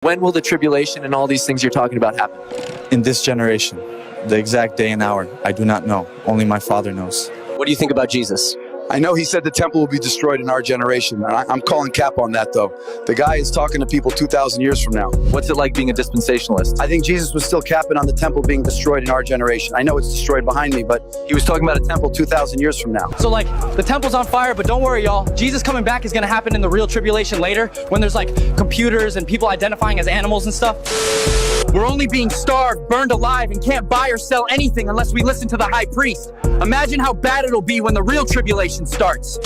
When will the tribulation and all these things you're talking about happen? In this generation. The exact day and hour, I do not know. Only my Father knows. What do you think about Jesus? I know he said the temple will be destroyed in our generation. I'm calling cap on that, though. The guy is talking to people 2,000 years from now. What's it like being a dispensationalist? I think Jesus was still capping on the temple being destroyed in our generation. I know it's destroyed behind me, but he was talking about a temple 2,000 years from now. So like, the temple's on fire, but don't worry, y'all. Jesus coming back is gonna happen in the real tribulation later, when there's like computers and people identifying as animals and stuff. We're only being starved, burned alive, and can't buy or sell anything unless we listen to the high priest. Imagine how bad it'll be when the real tribulation starts.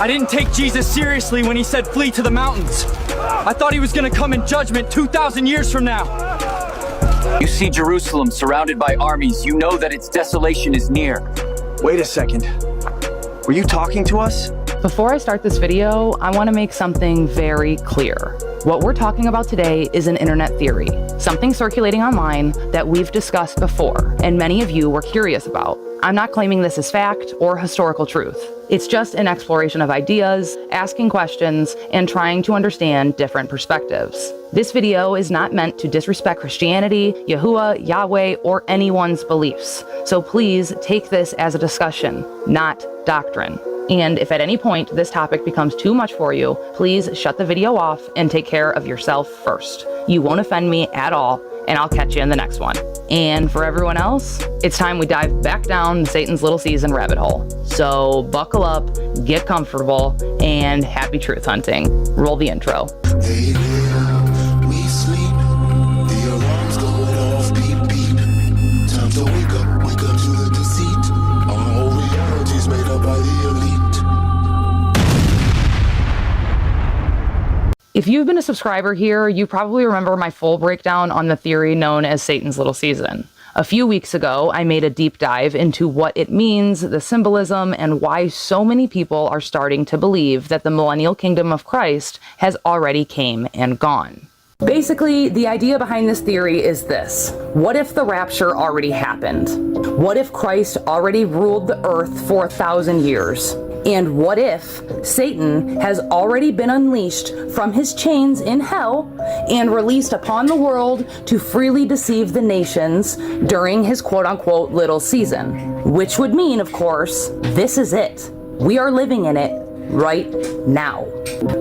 I didn't take Jesus seriously when he said flee to the mountains. I thought he was gonna come in judgment 2,000 years from now. You see Jerusalem surrounded by armies. You know that its desolation is near. Wait a second. Were you talking to us? Before I start this video, I want to make something very clear. What we're talking about today is an internet theory, something circulating online that we've discussed before, and many of you were curious about. I'm not claiming this as fact or historical truth. It's just an exploration of ideas, asking questions, and trying to understand different perspectives. This video is not meant to disrespect Christianity, Yahuwah, Yahweh, or anyone's beliefs. So please take this as a discussion, not doctrine. And if at any point this topic becomes too much for you, please shut the video off and take care of yourself first. You won't offend me at all, and I'll catch you in the next one. And for everyone else, it's time we dive back down Satan's little season rabbit hole. So buckle up, get comfortable, and happy truth hunting. Roll the intro. They live, we sleep, the alarms going off, beep beep. Time to wake up to the deceit. Our whole reality's made up by the elite. If you've been a subscriber here, you probably remember my full breakdown on the theory known as Satan's little season. A few weeks ago, I made a deep dive into what it means, the symbolism, and why so many people are starting to believe that the millennial kingdom of Christ has already came and gone. Basically, the idea behind this theory is this. What if the rapture already happened? What if Christ already ruled the earth for 1,000 years? And what if Satan has already been unleashed from his chains in hell and released upon the world to freely deceive the nations during his quote-unquote little season? Which would mean, of course, this is it. We are living in it right now.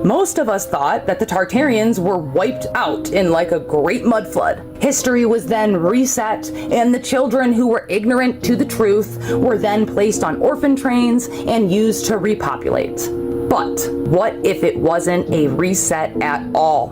Most of us thought that the Tartarians were wiped out in like a great mud flood. History was then reset, and the children who were ignorant to the truth were then placed on orphan trains and used to repopulate. But what if it wasn't a reset at all,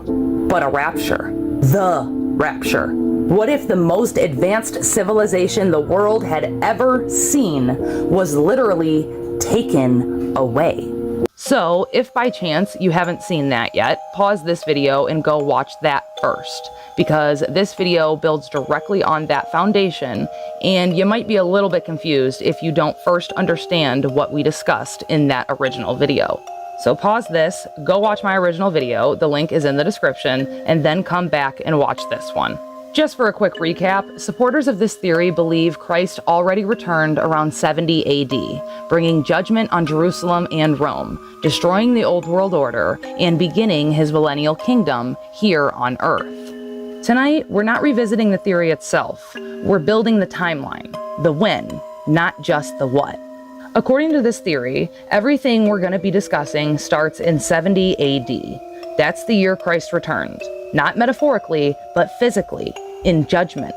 but a rapture? The rapture. What if the most advanced civilization the world had ever seen was literally taken away? So, if by chance you haven't seen that yet, pause this video and go watch that first, because this video builds directly on that foundation, and you might be a little bit confused if you don't first understand what we discussed in that original video. So pause this, go watch my original video, the link is in the description, and then come back and watch this one. Just for a quick recap, supporters of this theory believe Christ already returned around 70 AD, bringing judgment on Jerusalem and Rome, destroying the old world order, and beginning his millennial kingdom here on Earth. Tonight, we're not revisiting the theory itself, we're building the timeline, the when, not just the what. According to this theory, everything we're going to be discussing starts in 70 AD. That's the year Christ returned. Not metaphorically, but physically, in judgment.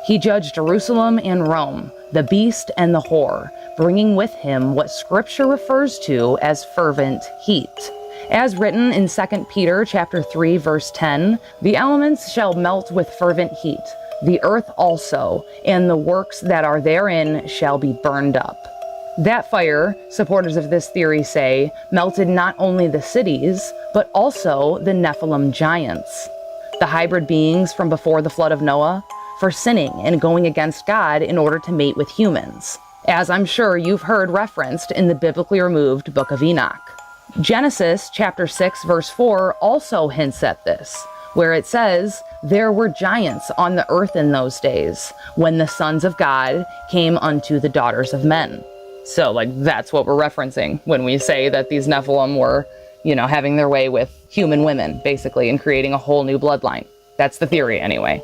He judged Jerusalem and Rome, the beast and the whore, bringing with him what scripture refers to as fervent heat. As written in 2 Peter chapter 3, verse 10, the elements shall melt with fervent heat, the earth also, and the works that are therein shall be burned up. That fire, supporters of this theory say, melted not only the cities, but also the Nephilim giants, the hybrid beings from before the flood of Noah, for sinning and going against God in order to mate with humans, as I'm sure you've heard referenced in the biblically removed Book of Enoch. Genesis chapter 6 verse 4 also hints at this, where it says, "There were giants on the earth in those days, when the sons of God came unto the daughters of men." So, like, that's what we're referencing when we say that these Nephilim were having their way with human women, basically, and creating a whole new bloodline. That's the theory, anyway.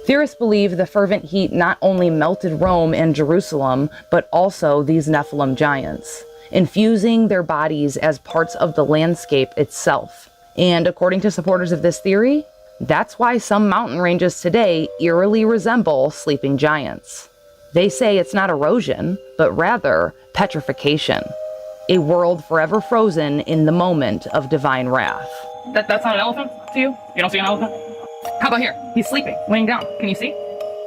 Theorists believe the fervent heat not only melted Rome and Jerusalem, but also these Nephilim giants, infusing their bodies as parts of the landscape itself. And according to supporters of this theory, that's why some mountain ranges today eerily resemble sleeping giants. They say it's not erosion, but rather petrification. A world forever frozen in the moment of divine wrath. That's not an elephant to you? You don't see an elephant? How about here? He's sleeping, laying down. Can you see?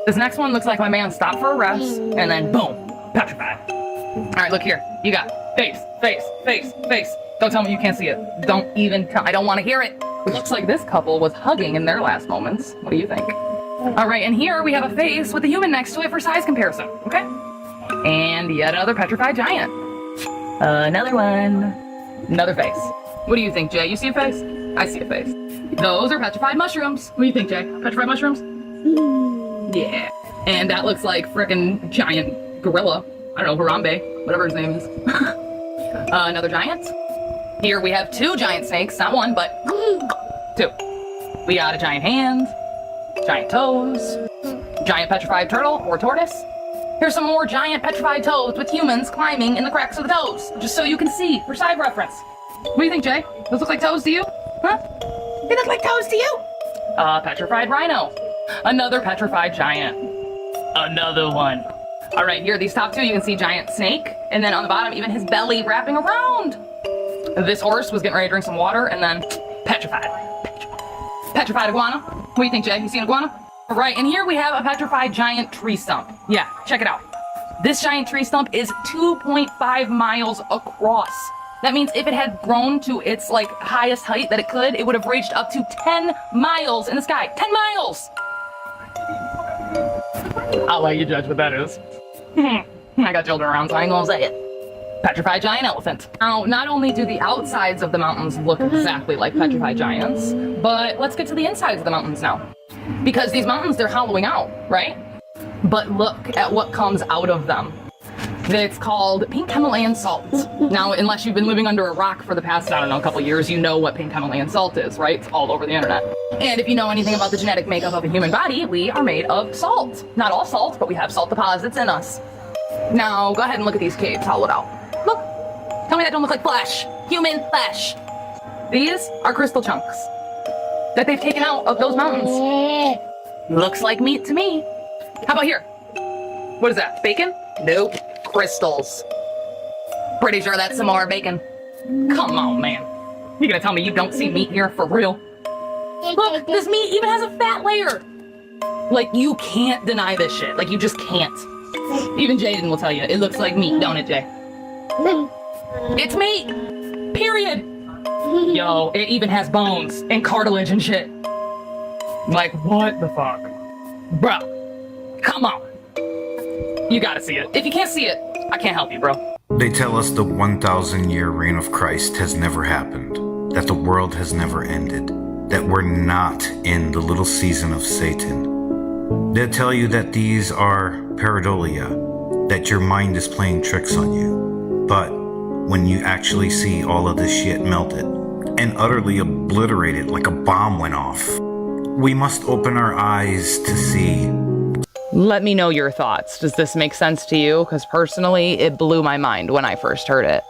This next one looks like my man stopped for a rest, and then boom, petrified. All right, look here. You got face, face, face, face. Don't tell me you can't see it. Don't even tell. I don't want to hear it. Looks like this couple was hugging in their last moments. What do you think? All right, and here we have a face with a human next to it for size comparison, okay? And yet another petrified giant. Another one. Another face. What do you think, Jay? You see a face? I see a face. Those are petrified mushrooms. What do you think, Jay? Petrified mushrooms? Yeah. And that looks like frickin' giant gorilla. I don't know, Harambe, whatever his name is. Another giant. Here we have two giant snakes, not one, but two. We got a giant hand, giant toes, giant petrified turtle or tortoise. Here's some more giant petrified toes with humans climbing in the cracks of the toes, just so you can see for side reference. What do you think, Jay? Those look like toes to you? Huh? They look like toes to you? Petrified rhino. Another petrified giant. Another one. All right, here, these top two, you can see giant snake, and then on the bottom, even his belly wrapping around. This horse was getting ready to drink some water, and then petrified. Petrified iguana. What do you think, Jay? You see an iguana? All right, and here we have a petrified giant tree stump. Yeah, check it out. This giant tree stump is 2.5 miles across. That means if it had grown to its highest height that it could, it would have reached up to 10 miles in the sky. 10 miles! I'll let you judge what that is. I got children around, so I ain't gonna say it. Petrified giant elephant. Now, not only do the outsides of the mountains look exactly like petrified giants, but let's get to the insides of the mountains now. Because these mountains, they're hollowing out, right? But look at what comes out of them. It's called pink Himalayan salt. Now, unless you've been living under a rock for the past, I don't know, a couple years, you know what pink Himalayan salt is, right? It's all over the internet. And if you know anything about the genetic makeup of a human body, we are made of salt. Not all salt, but we have salt deposits in us. Now, go ahead and look at these caves hollowed out. Look. Tell me that don't look like flesh. Human flesh. These are crystal chunks that they've taken out of those mountains. Looks like meat to me. How about here? What is that, bacon? Nope. Crystals. Pretty sure that's some more bacon. Come on, man. You gonna tell me you don't see meat here for real? Look, this meat even has a fat layer. You can't deny this shit. You just can't. Even Jaden will tell you, it looks like meat, don't it, Jay? It's meat. Period. Yo, it even has bones and cartilage and shit. What the fuck? Bruh, come on. You gotta see it. If you can't see it, I can't help you, bro. They tell us the 1,000-year reign of Christ has never happened, that the world has never ended, that we're not in the little season of Satan. They'll tell you that these are pareidolia, that your mind is playing tricks on you. But when you actually see all of this shit melted and utterly obliterated like a bomb went off, we must open our eyes to see. Let me know your thoughts. Does this make sense to you? Because personally, it blew my mind when I first heard it.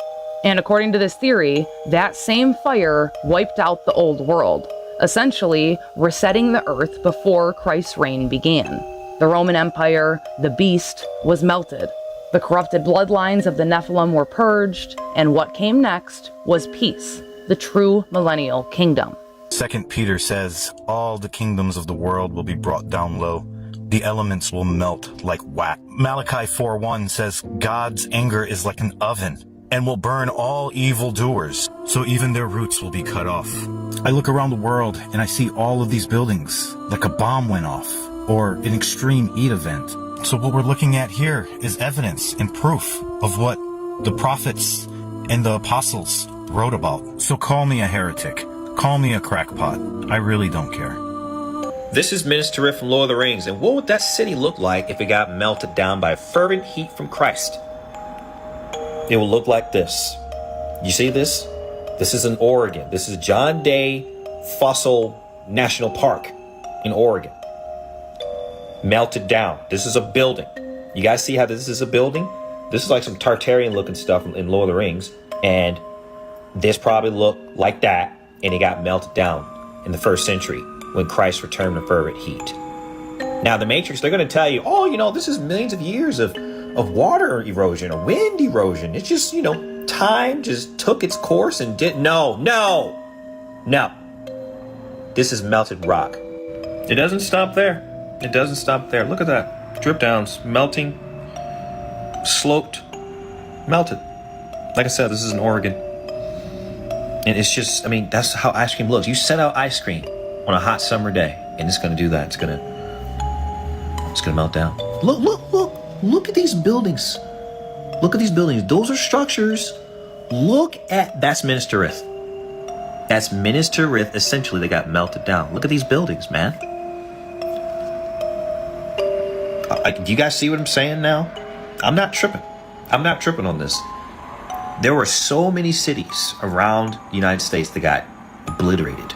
And according to this theory, that same fire wiped out the old world, essentially resetting the earth before Christ's reign began. The Roman Empire, the beast, was melted. The corrupted bloodlines of the Nephilim were purged, and what came next was peace, the true millennial kingdom. 2 Peter says, all the kingdoms of the world will be brought down low. The elements will melt like wax. Malachi 4:1 says, God's anger is like an oven and will burn all evildoers, so even their roots will be cut off. I look around the world and I see all of these buildings like a bomb went off or an extreme heat event. So what we're looking at here is evidence and proof of what the prophets and the apostles wrote about. So call me a heretic, call me a crackpot. I really don't care. This is Minister Riff from Lord of the Rings, and what would that city look like if it got melted down by fervent heat from Christ? It will look like this. You see this? This is in Oregon. This is John Day Fossil National Park in Oregon. Melted down. This is a building. You guys see how this is a building? This is like some Tartarian looking stuff in Lord of the Rings. And this probably looked like that. And it got melted down in the 1st century when Christ returned in fervent heat. Now, the Matrix, they're going to tell you, oh, you know, this is millions of years of water erosion or wind erosion. It's just, you know, time just took its course and did. No. This is melted rock. It doesn't stop there. It doesn't stop there. Look at that. Drip downs, melting, sloped, melted. Like I said, this is in Oregon. And it's just, I mean, that's how ice cream looks. You set out ice cream on a hot summer day, and it's going to do that. It's going to melt down. Look at these buildings. Look at these buildings. Those are structures. That's Minas Tirith. That's Minas Tirith. Essentially, they got melted down. Look at these buildings, man. Do you guys see what I'm saying now? I'm not tripping. I'm not tripping on this. There were so many cities around the United States that got obliterated.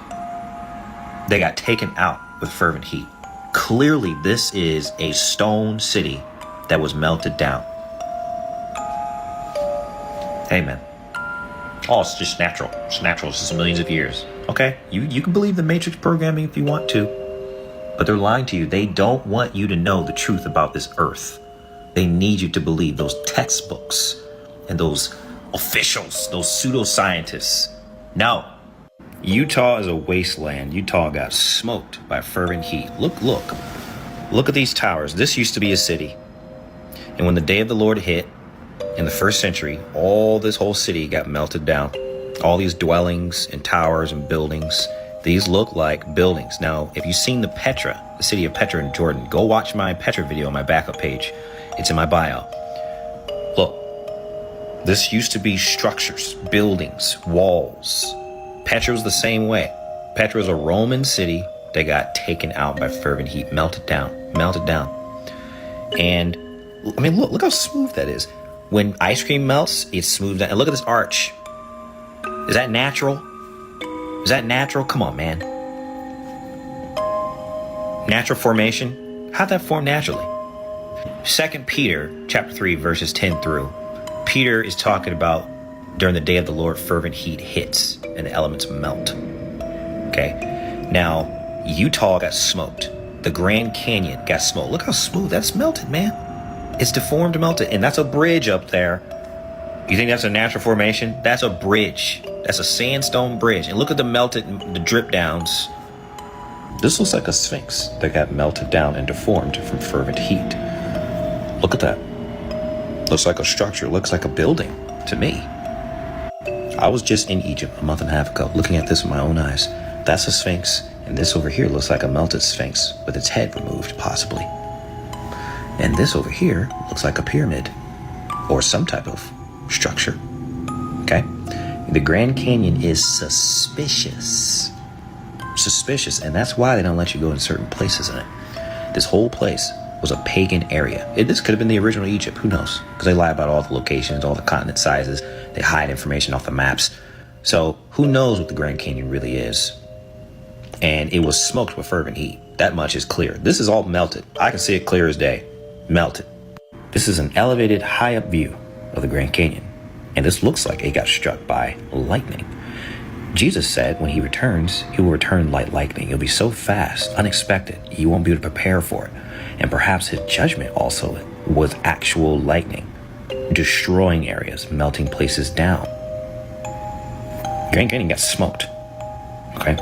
They got taken out with fervent heat. Clearly, this is a stone city that was melted down. Hey, man. Oh, it's just natural. It's natural. It's just millions of years. Okay? You can believe the Matrix programming if you want to. But they're lying to you. They don't want you to know the truth about this earth. They need you to believe those textbooks and those officials, those pseudoscientists. No. Utah is a wasteland. Utah got smoked by fervent heat. Look at these towers. This used to be a city. And when the day of the Lord hit in the 1st century, this whole city got melted down. All these dwellings and towers and buildings. These look like buildings. Now, if you've seen the city of Petra in Jordan, go watch my Petra video on my backup page. It's in my bio. Look, this used to be structures, buildings, walls. Petra was the same way. Petra was a Roman city that got taken out by fervent heat, melted down. And I mean, look how smooth that is. When ice cream melts, it's smooth down. And look at this arch. Is that natural? Is that natural? Come on, man. Natural formation? How'd that form naturally? 2 Peter chapter 3, verses 10 through. Peter is talking about during the day of the Lord, fervent heat hits and the elements melt. Okay? Now, Utah got smoked. The Grand Canyon got smoked. Look how smooth that's melted, man. It's deformed, melted. And that's a bridge up there. You think that's a natural formation? That's a bridge. That's a sandstone bridge. And look at the drip downs. This looks like a sphinx that got melted down and deformed from fervent heat. Look at that. Looks like a structure. Looks like a building to me. I was just in Egypt a month and a half ago looking at this with my own eyes. That's a sphinx. And this over here looks like a melted sphinx with its head removed, possibly. And this over here looks like a pyramid or some type of structure. Okay? The Grand Canyon is suspicious. And that's why they don't let you go in certain places in it. This whole place was a pagan area. This could have been the original Egypt. Who knows? Because they lie about all the locations, all the continent sizes. They hide information off the maps. So who knows what the Grand Canyon really is? And it was smoked with fervent heat. That much is clear. This is all melted. I can see it clear as day. Melted. This is an elevated, high-up view of the Grand Canyon. And this looks like it got struck by lightning. Jesus said when he returns, he will return like lightning. It'll be so fast, unexpected, you won't be able to prepare for it. And perhaps his judgment also was actual lightning, destroying areas, melting places down. Grand Canyon got smoked. Okay?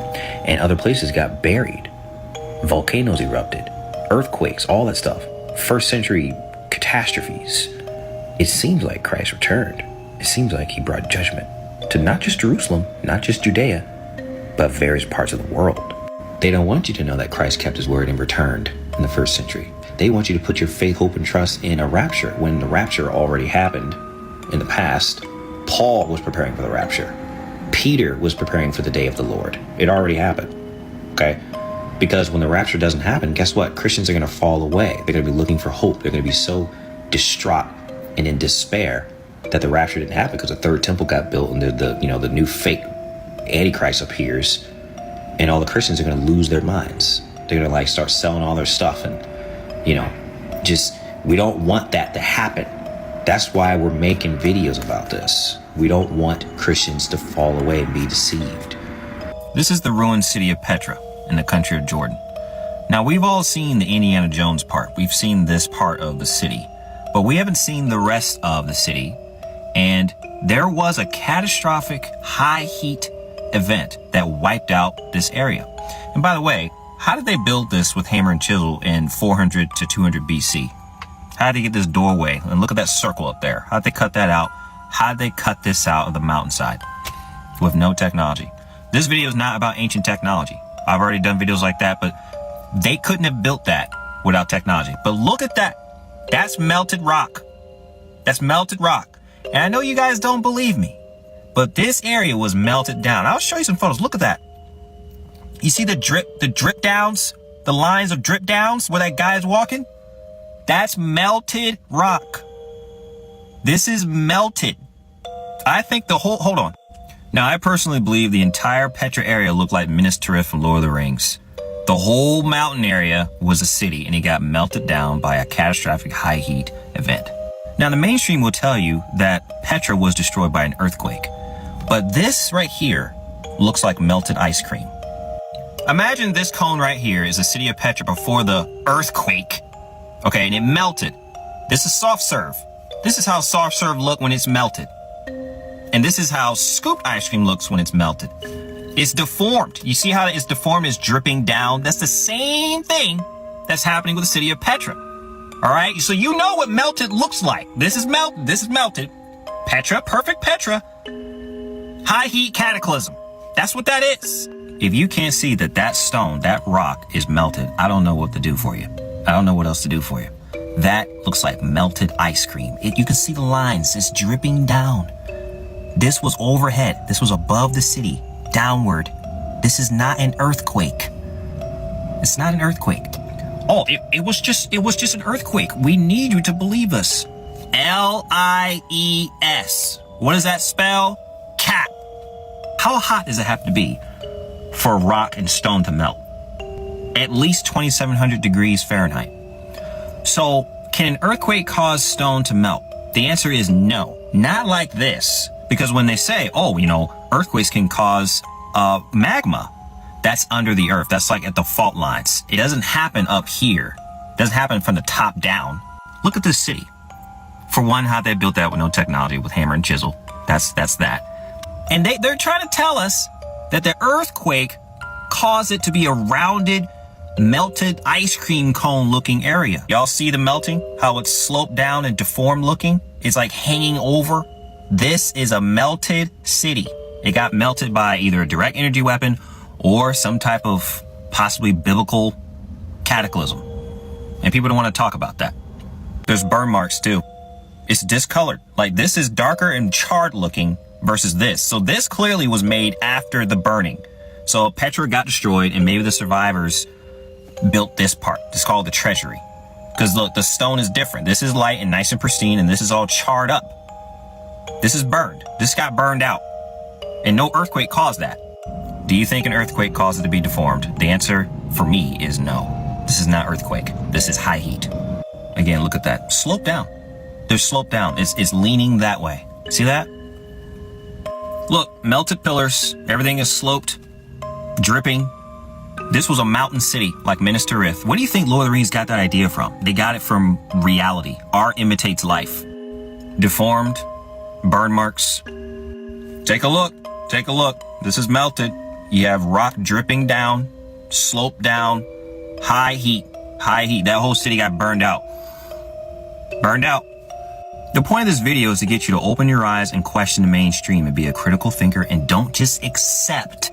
And other places got buried. Volcanoes erupted. Earthquakes, all that stuff. 1st century catastrophes. It seems like Christ returned. It seems like he brought judgment to not just Jerusalem, not just Judea, but various parts of the world. They don't want you to know that Christ kept his word and returned in the 1st century. They want you to put your faith, hope, and trust in a rapture when the rapture already happened in the past. Paul was preparing for the rapture. Peter was preparing for the day of the Lord. It already happened. Okay? Because when the rapture doesn't happen, guess what? Christians are going to fall away. They're going to be looking for hope. They're going to be so distraught and in despair that the rapture didn't happen because the third temple got built and the new fake Antichrist appears, and all the Christians are going to lose their minds. They're going to start selling all their stuff, and we don't want that to happen. That's why we're making videos about this. We don't want Christians to fall away and be deceived. This is the ruined city of Petra in the country of Jordan. Now, we've all seen the Indiana Jones part. We've seen this part of the city, but we haven't seen the rest of the city. And there was a catastrophic high heat event that wiped out this area. And by the way, how did they build this with hammer and chisel in 400 to 200 BC? How did they get this doorway? And look at that circle up there. How did they cut that out? How did they cut this out of the mountainside with no technology? This video is not about ancient technology. I've already done videos like that, but they couldn't have built that without technology. But look at that. That's melted rock. That's melted rock. And I know you guys don't believe me, but this area was melted down. I'll show you some photos. Look at that. You see the drip downs, the lines of drip downs where that guy is walking? That's melted rock. This is melted. I think hold on. Now, I personally believe the entire Petra area looked like Minas Tirith from Lord of the Rings. The whole mountain area was a city, and it got melted down by a catastrophic high heat event. Now, the mainstream will tell you that Petra was destroyed by an earthquake, but this right here looks like melted ice cream. Imagine this cone right here is the city of Petra before the earthquake. Okay, and it melted. This is soft serve. This is how soft serve look when it's melted. And this is how scooped ice cream looks when it's melted. It's deformed. You see how it's deformed? It's dripping down. That's the same thing that's happening with the city of Petra. All right, so you know what melted looks like. This is melted. This is melted. Petra, perfect Petra. High heat cataclysm. That's what that is. If you can't see that stone, that rock is melted, I don't know what to do for you. I don't know what else to do for you. That looks like melted ice cream. You can see the lines. It's dripping down. This was overhead. This was above the city, downward. This is not an earthquake. It's not an earthquake. Oh, it was just an earthquake. We need you to believe us. L-I-E-S. What does that spell? Cap. How hot does it have to be for rock and stone to melt? At least 2,700 degrees Fahrenheit. So, can an earthquake cause stone to melt? The answer is no. Not like this. Because when they say, earthquakes can cause magma, that's under the earth. That's like at the fault lines. It doesn't happen up here. It doesn't happen from the top down. Look at this city. For one, how they built that with no technology, with hammer and chisel. That's that. And they're trying to tell us that the earthquake caused it to be a rounded, melted ice cream cone looking area. Y'all see the melting? How it's sloped down and deformed looking? It's like hanging over. This is a melted city. It got melted by either a direct energy weapon or some type of possibly biblical cataclysm. And people don't want to talk about that. There's burn marks too. It's discolored. Like this is darker and charred looking versus this. So this clearly was made after the burning. So Petra got destroyed and maybe the survivors built this part. It's called the treasury. Because look, the stone is different. This is light and nice and pristine, and this is all charred up. This is burned. This got burned out. And no earthquake caused that. Do you think an earthquake caused it to be deformed? The answer for me is no. This is not earthquake. This is high heat. Again, look at that. Slope down. They're sloped down. It's leaning that way. See that? Look, melted pillars. Everything is sloped, dripping. This was a mountain city like Minas Tirith. What do you think Lord of the Rings got that idea from? They got it from reality. Art imitates life. Deformed, burn marks. Take a look. Take a look. This is melted. You have rock dripping down, sloped down, high heat. High heat. That whole city got burned out. Burned out. The point of this video is to get you to open your eyes and question the mainstream and be a critical thinker and don't just accept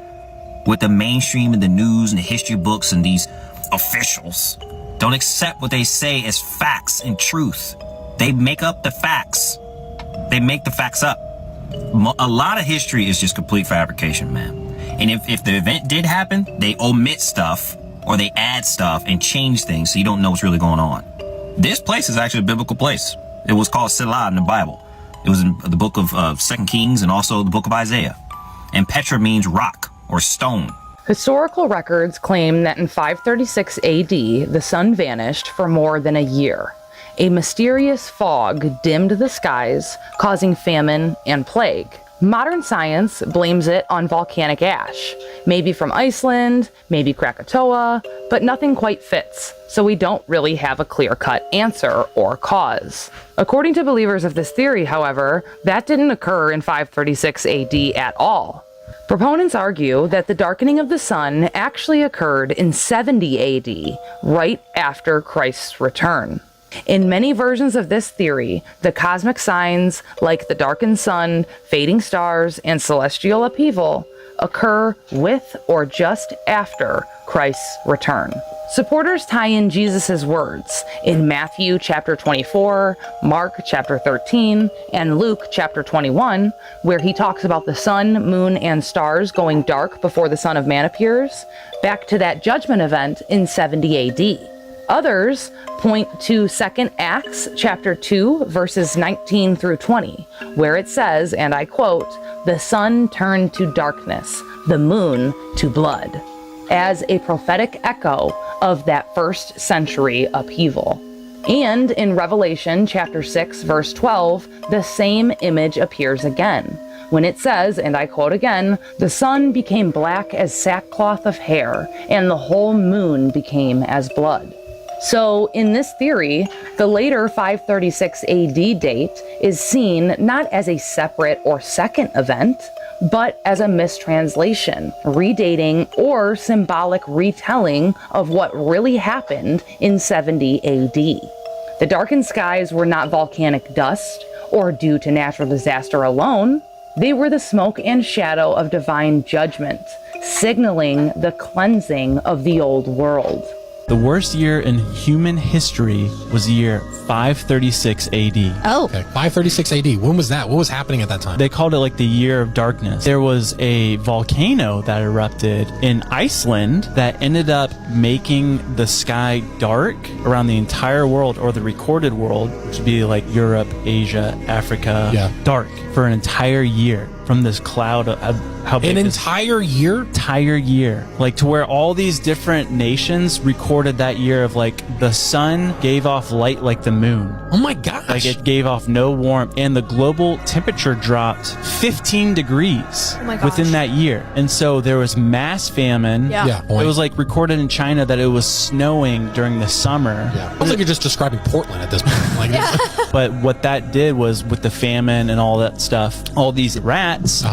what the mainstream and the news and the history books and these officials. Don't accept what they say as facts and truth. They make up the facts. They make the facts up. A lot of history is just complete fabrication, man. And if the event did happen, they omit stuff or they add stuff and change things so you don't know what's really going on. This place is actually a biblical place. It was called S.L.S in the Bible. It was in the book of 2 Kings and also the book of Isaiah. And Petra means rock or stone. Historical records claim that in 536 AD, the sun vanished for more than a year. A mysterious fog dimmed the skies, causing famine and plague. Modern science blames it on volcanic ash, maybe from Iceland, maybe Krakatoa, but nothing quite fits, so we don't really have a clear-cut answer or cause. According to believers of this theory, however, that didn't occur in 536 AD at all. Proponents argue that the darkening of the sun actually occurred in 70 AD, right after Christ's return. In many versions of this theory, the cosmic signs, like the darkened sun, fading stars, and celestial upheaval, occur with or just after Christ's return. Supporters tie in Jesus' words in Matthew chapter 24, Mark chapter 13, and Luke chapter 21, where he talks about the sun, moon, and stars going dark before the Son of Man appears, back to that judgment event in 70 AD. Others point to 2 Acts chapter 2 verses 19 through 20, where it says, and I quote, "The sun turned to darkness, the moon to blood," as a prophetic echo of that first century upheaval. And in Revelation chapter 6 verse 12, the same image appears again, when it says, and I quote again, "The sun became black as sackcloth of hair, and the whole moon became as blood." So, in this theory, the later 536 AD date is seen not as a separate or second event, but as a mistranslation, redating, or symbolic retelling of what really happened in 70 AD. The darkened skies were not volcanic dust or due to natural disaster alone. They were the smoke and shadow of divine judgment, signaling the cleansing of the old world. The worst year in human history was the year 536 AD. Oh. Okay, 536 AD. When was that? What was happening at that time? They called it like the year of darkness. There was a volcano that erupted in Iceland that ended up making the sky dark around the entire world, or the recorded world, which would be like Europe, Asia, Africa, dark for an entire year from this cloud of how big an entire year? Entire year. Like to where all these different nations recorded that year of like the sun gave off light like the moon. Oh my gosh. Like it gave off no warmth, and the global temperature dropped 15 degrees within that year. And so there was mass famine. Yeah. It was like recorded in China that it was snowing during the summer. Yeah. Sounds like you're just describing Portland at this point. Like But what that did was, with the famine and all that stuff, all these rats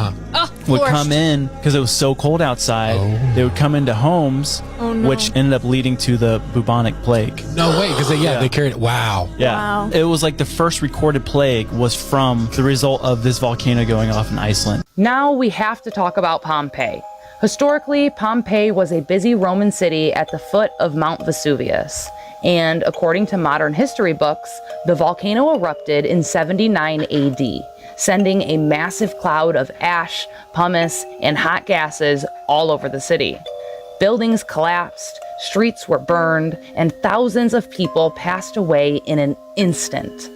would come in because it was so cold outside. They would come into homes, which ended up leading to the bubonic plague. No way, because they carried it. Wow. Yeah. Wow. It was like the first recorded plague was from the result of this volcano going off in Iceland. Now we have to talk about Pompeii. Historically, Pompeii was a busy Roman city at the foot of Mount Vesuvius. And according to modern history books, the volcano erupted in 79 AD, sending a massive cloud of ash, pumice, and hot gases all over the city. Buildings collapsed, streets were burned, and thousands of people passed away in an instant.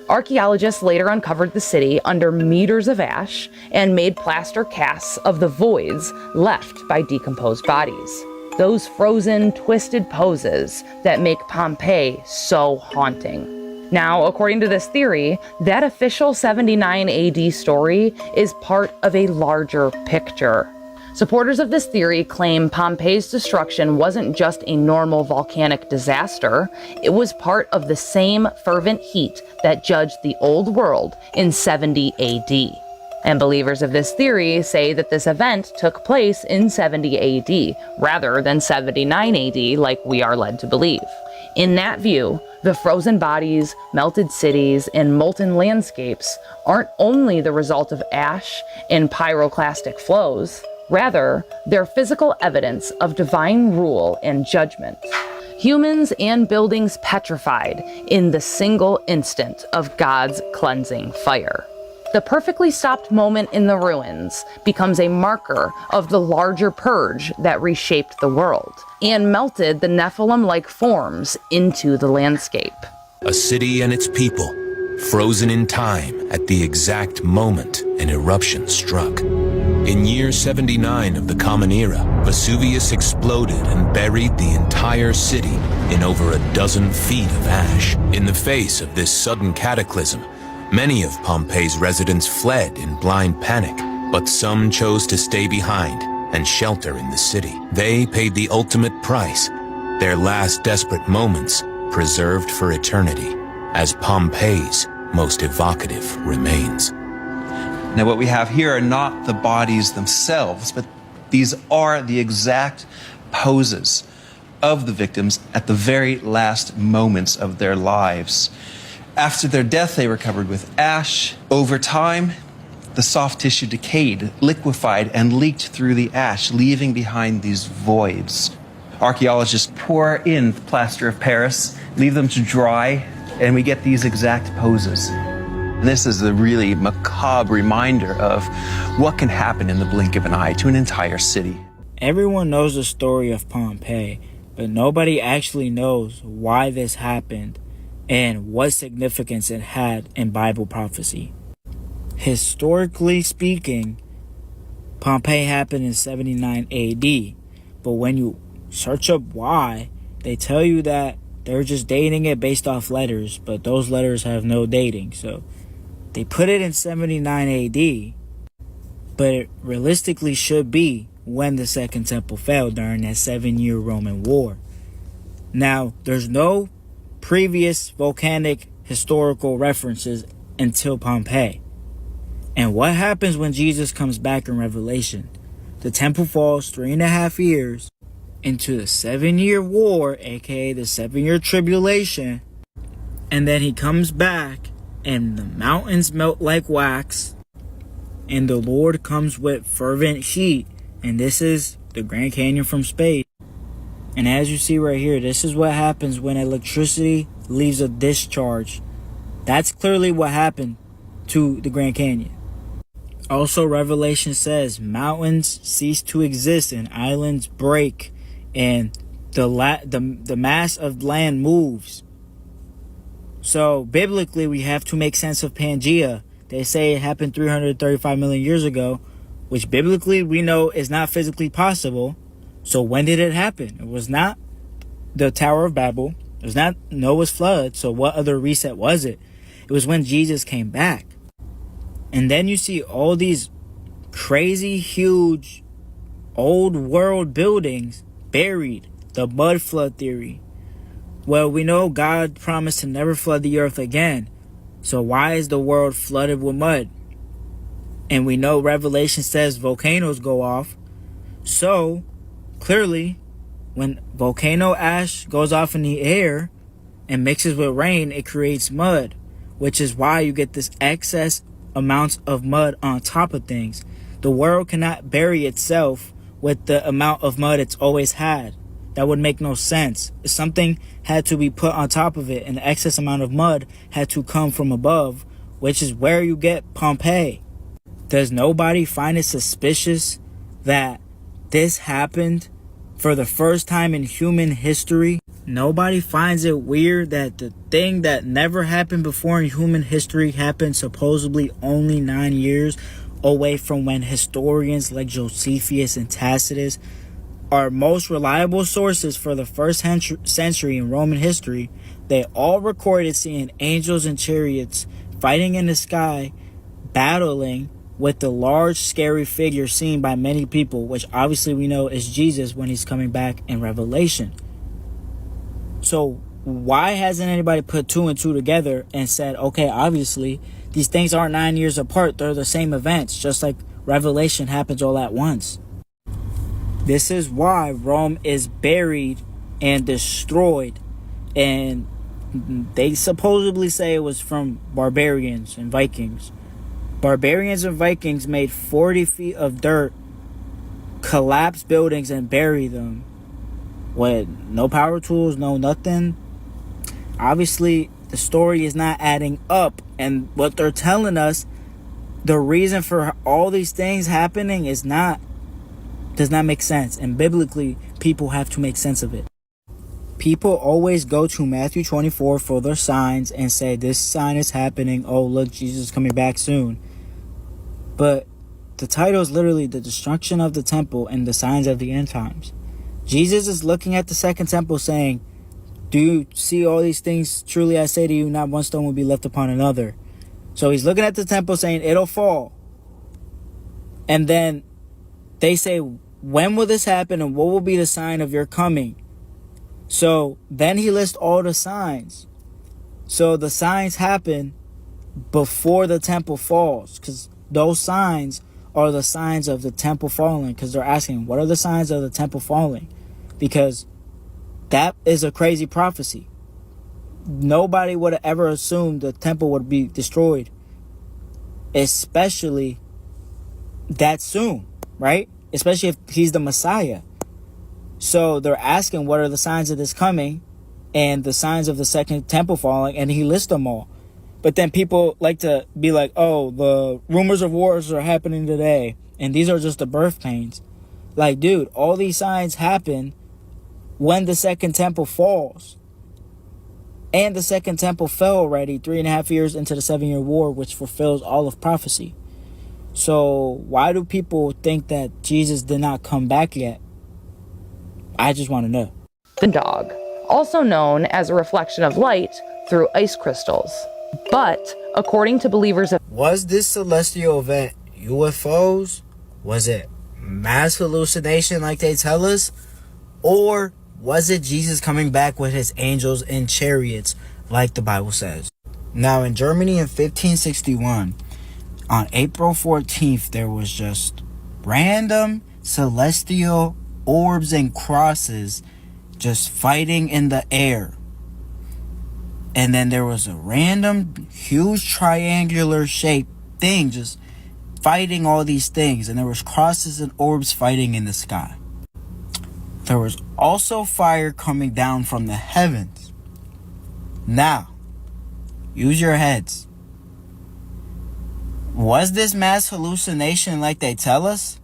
Archaeologists later uncovered the city under meters of ash and made plaster casts of the voids left by decomposed bodies. Those frozen, twisted poses that make Pompeii so haunting. Now, according to this theory, that official 79 AD story is part of a larger picture. Supporters of this theory claim Pompeii's destruction wasn't just a normal volcanic disaster, it was part of the same fervent heat that judged the old world in 70 AD. And believers of this theory say that this event took place in 70 AD, rather than 79 AD like we are led to believe. In that view, the frozen bodies, melted cities, and molten landscapes aren't only the result of ash and pyroclastic flows, rather, they're physical evidence of divine rule and judgment. Humans and buildings petrified in the single instant of God's cleansing fire. The perfectly stopped moment in the ruins becomes a marker of the larger purge that reshaped the world and melted the Nephilim-like forms into the landscape. A city and its people frozen in time at the exact moment an eruption struck. In year 79 of the Common Era, Vesuvius exploded and buried the entire city in over a dozen feet of ash. In the face of this sudden cataclysm, many of Pompeii's residents fled in blind panic, but some chose to stay behind and shelter in the city. They paid the ultimate price, their last desperate moments preserved for eternity as Pompeii's most evocative remains. Now, what we have here are not the bodies themselves, but these are the exact poses of the victims at the very last moments of their lives. After their death, they were covered with ash. Over time, the soft tissue decayed, liquefied, and leaked through the ash, leaving behind these voids. Archaeologists pour in the plaster of Paris, leave them to dry, and we get these exact poses. This is a really macabre reminder of what can happen in the blink of an eye to an entire city. Everyone knows the story of Pompeii, but nobody actually knows why this happened and what significance it had in Bible prophecy. Historically speaking, Pompeii happened in 79 AD, but when you search up why, they tell you that they're just dating it based off letters, but those letters have no dating, so they put it in 79 AD, but it realistically should be when the Second Temple fell during that 7-year Roman War. Now, there's no previous volcanic historical references until Pompeii. And what happens when Jesus comes back in Revelation? The temple falls 3.5 years into the 7-year war, aka the 7-year tribulation, and then he comes back and the mountains melt like wax, and the Lord comes with fervent heat, and this is the Grand Canyon from space. And as you see right here, this is what happens when electricity leaves a discharge. That's clearly what happened to the Grand Canyon. Also, Revelation says mountains cease to exist and islands break, and the mass of land moves. So biblically, we have to make sense of Pangea. They say it happened 335 million years ago, which biblically we know is not physically possible. So when did it happen? It was not the Tower of Babel. It was not Noah's flood. So what other reset was it? It was when Jesus came back. And then you see all these crazy, huge, old world buildings buried. The mud flood theory. Well, we know God promised to never flood the earth again. So why is the world flooded with mud? And we know Revelation says volcanoes go off. So, clearly, when volcano ash goes off in the air and mixes with rain, it creates mud, which is why you get this excess amounts of mud on top of things. The world cannot bury itself with the amount of mud it's always had. That would make no sense. Something had to be put on top of it, and the excess amount of mud had to come from above, which is where you get Pompeii. Does nobody find it suspicious that this happened for the first time in human history? Nobody finds it weird that the thing that never happened before in human history happened supposedly only 9 years away from when historians like Josephus and Tacitus, our most reliable sources for the first century in Roman history, they all recorded seeing angels and chariots fighting in the sky, battling with the large scary figure seen by many people, which obviously we know is Jesus when he's coming back in Revelation. So why hasn't anybody put 2 and 2 together and said, okay, obviously these things aren't 9 years apart, they're the same events, just like Revelation happens all at once. This is why Rome is buried and destroyed, and they supposedly say it was from barbarians and Vikings. Barbarians and Vikings made 40 feet of dirt, collapse buildings, and bury them with no power tools, no nothing. Obviously, the story is not adding up, and what they're telling us, the reason for all these things happening does not make sense, and biblically people have to make sense of it. People always go to Matthew 24 for their signs and say, this sign is happening. Oh, look, Jesus is coming back soon. But the title is literally the destruction of the temple and the signs of the end times. Jesus is looking at the second temple saying, do you see all these things? Truly I say to you, not one stone will be left upon another. So he's looking at the temple saying, it'll fall. And then they say, when will this happen and what will be the sign of your coming? So then he lists all the signs. So the signs happen before the temple falls, because those signs are the signs of the temple falling, because they're asking, what are the signs of the temple falling? Because that is a crazy prophecy. Nobody would have ever assumed the temple would be destroyed, especially that soon, right? Especially if he's the Messiah. So they're asking, what are the signs of this coming and the signs of the second temple falling? And he lists them all. But then people like to be like, oh, the rumors of wars are happening today, and these are just the birth pains. Like, dude, all these signs happen when the second temple falls. And the second temple fell already 3.5 years into the 7-year war, which fulfills all of prophecy. So why do people think that Jesus did not come back yet? I just want to know. The dog, also known as a reflection of light through ice crystals. But according to believers of... Was this celestial event UFOs? Was it mass hallucination like they tell us? Or was it Jesus coming back with his angels in chariots like the Bible says? Now in Germany in 1561, on April 14th, there was just random celestial orbs and crosses just fighting in the air. And then there was a random huge triangular shaped thing just fighting all these things. And there was crosses and orbs fighting in the sky. There was also fire coming down from the heavens. Now, use your heads. Was this mass hallucination like they tell us?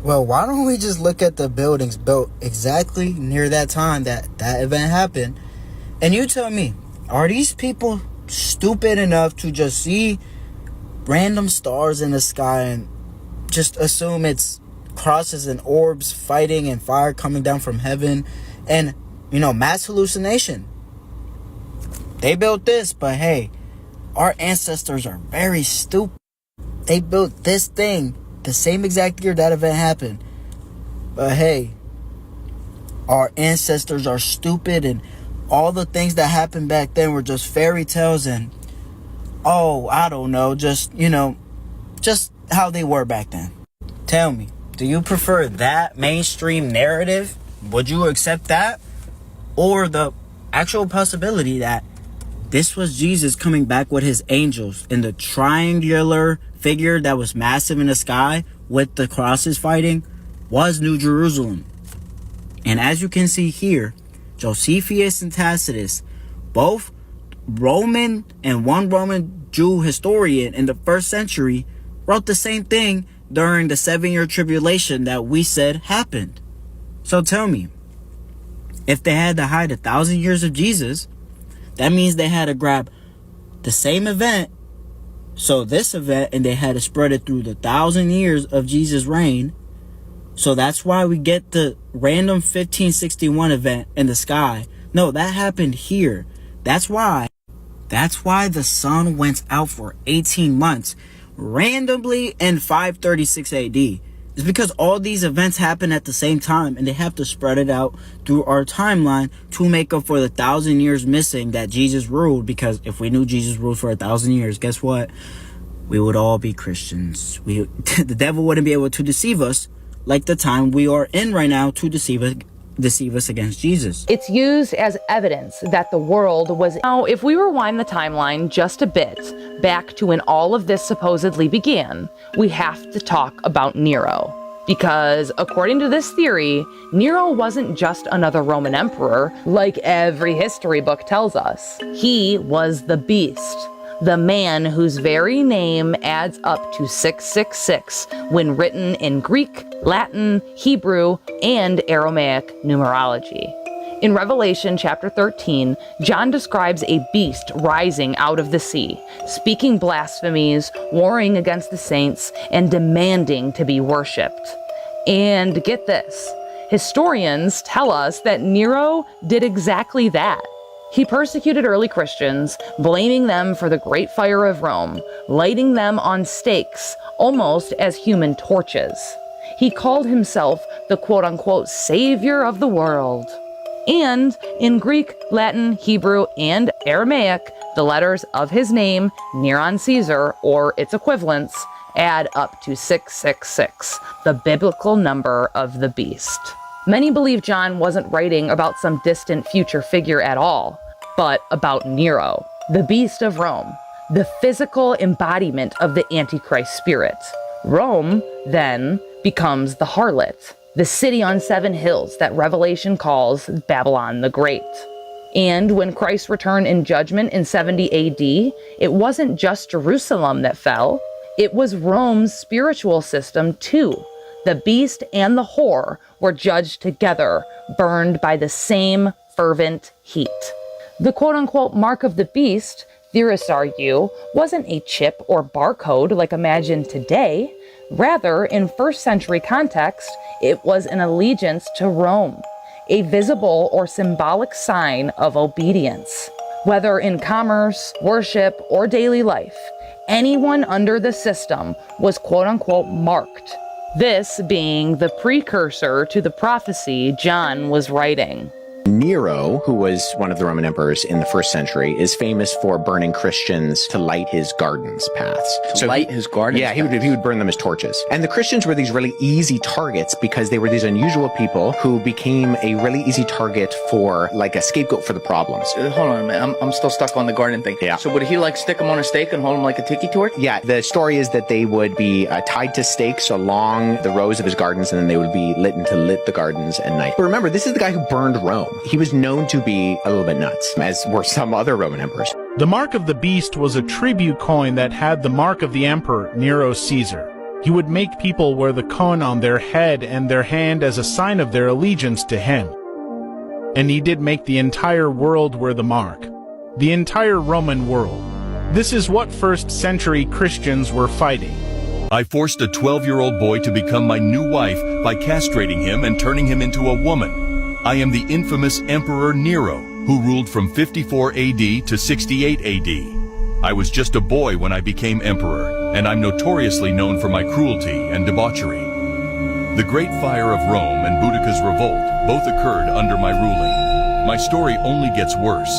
Well, why don't we just look at the buildings built exactly near that time that event happened, and you tell me, are these people stupid enough to just see random stars in the sky and just assume it's crosses and orbs fighting and fire coming down from heaven and, mass hallucination? They built this, but hey, our ancestors are very stupid. They built this thing the same exact year that event happened. But hey, our ancestors are stupid, and all the things that happened back then were just fairy tales and, I don't know, just how they were back then. Tell me, do you prefer that mainstream narrative? Would you accept that? Or the actual possibility that this was Jesus coming back with his angels in the triangular figure that was massive in the sky with the crosses fighting was New Jerusalem? And as you can see here, Josephus and Tacitus, both Roman and one Roman Jew historian in the 1st century, wrote the same thing during the 7-year tribulation that we said happened. So tell me, if they had to hide 1,000 years of Jesus, that means they had to grab the same event, so this event, and they had to spread it through the 1,000 years of Jesus' reign. So that's why we get the random 1561 event in the sky. No, that happened here. That's why the sun went out for 18 months randomly in 536 AD. It's because all these events happen at the same time, and they have to spread it out through our timeline to make up for the 1,000 years missing that Jesus ruled. Because if we knew Jesus ruled for 1,000 years, guess what? We would all be Christians. The devil wouldn't be able to deceive us like the time we are in right now to deceive us against Jesus. It's used as evidence that the world was... Now, if we rewind the timeline just a bit, back to when all of this supposedly began, we have to talk about Nero. Because according to this theory, Nero wasn't just another Roman emperor, like every history book tells us. He was the beast. The man whose very name adds up to 666 when written in Greek, Latin, Hebrew, and Aramaic numerology. In Revelation chapter 13, John describes a beast rising out of the sea, speaking blasphemies, warring against the saints, and demanding to be worshipped. And get this, historians tell us that Nero did exactly that. He persecuted early Christians, blaming them for the Great Fire of Rome, lighting them on stakes, almost as human torches. He called himself the quote-unquote savior of the world. And in Greek, Latin, Hebrew, and Aramaic, the letters of his name, Neron Caesar, or its equivalents, add up to 666, the biblical number of the beast. Many believe John wasn't writing about some distant future figure at all, but about Nero, the beast of Rome, the physical embodiment of the Antichrist spirit. Rome, then, becomes the harlot, the city on 7 hills that Revelation calls Babylon the Great. And when Christ returned in judgment in 70 AD, it wasn't just Jerusalem that fell, it was Rome's spiritual system too. The beast and the whore were judged together, burned by the same fervent heat. The quote-unquote mark of the beast, theorists argue, wasn't a chip or barcode like imagined today. Rather, in first century context, it was an allegiance to Rome, a visible or symbolic sign of obedience. Whether in commerce, worship, or daily life, anyone under the system was quote-unquote marked, this being the precursor to the prophecy John was writing. Nero, who was one of the Roman emperors in the first century, is famous for burning Christians to light his gardens paths. His gardens? Yeah, he would burn them as torches. And the Christians were these really easy targets because they were these unusual people who became a really easy target for like a scapegoat for the problems. Hold on a minute, I'm still stuck on the garden thing. Yeah. So would he like stick them on a stake and hold them like a tiki torch? Yeah, the story is that they would be tied to stakes along the rows of his gardens, and then they would be lit the gardens at night. But remember, this is the guy who burned Rome. He was known to be a little bit nuts, as were some other Roman emperors. The mark of the beast was a tribute coin that had the mark of the emperor, Nero Caesar. He would make people wear the coin on their head and their hand as a sign of their allegiance to him. And he did make the entire world wear the mark. The entire Roman world. This is what first century Christians were fighting. I forced a 12-year-old boy to become my new wife by castrating him and turning him into a woman. I am the infamous Emperor Nero, who ruled from 54 AD to 68 AD. I was just a boy when I became emperor, and I'm notoriously known for my cruelty and debauchery. The Great Fire of Rome and Boudicca's revolt both occurred under my ruling. My story only gets worse.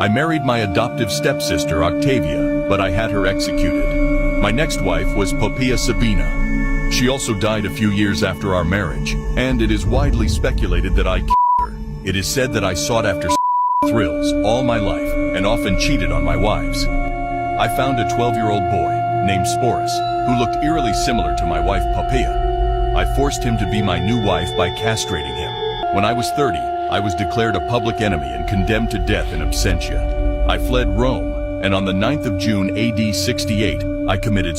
I married my adoptive stepsister Octavia, but I had her executed. My next wife was Poppaea Sabina. She also died a few years after our marriage, and it is widely speculated that I killed her. It is said that I sought after thrills all my life and often cheated on my wives. I found a 12-year-old boy named Sporus who looked eerily similar to my wife Poppaea. I forced him to be my new wife by castrating him. When I was 30, I was declared a public enemy and condemned to death in absentia. I fled Rome, and on the 9th of June AD 68, I committed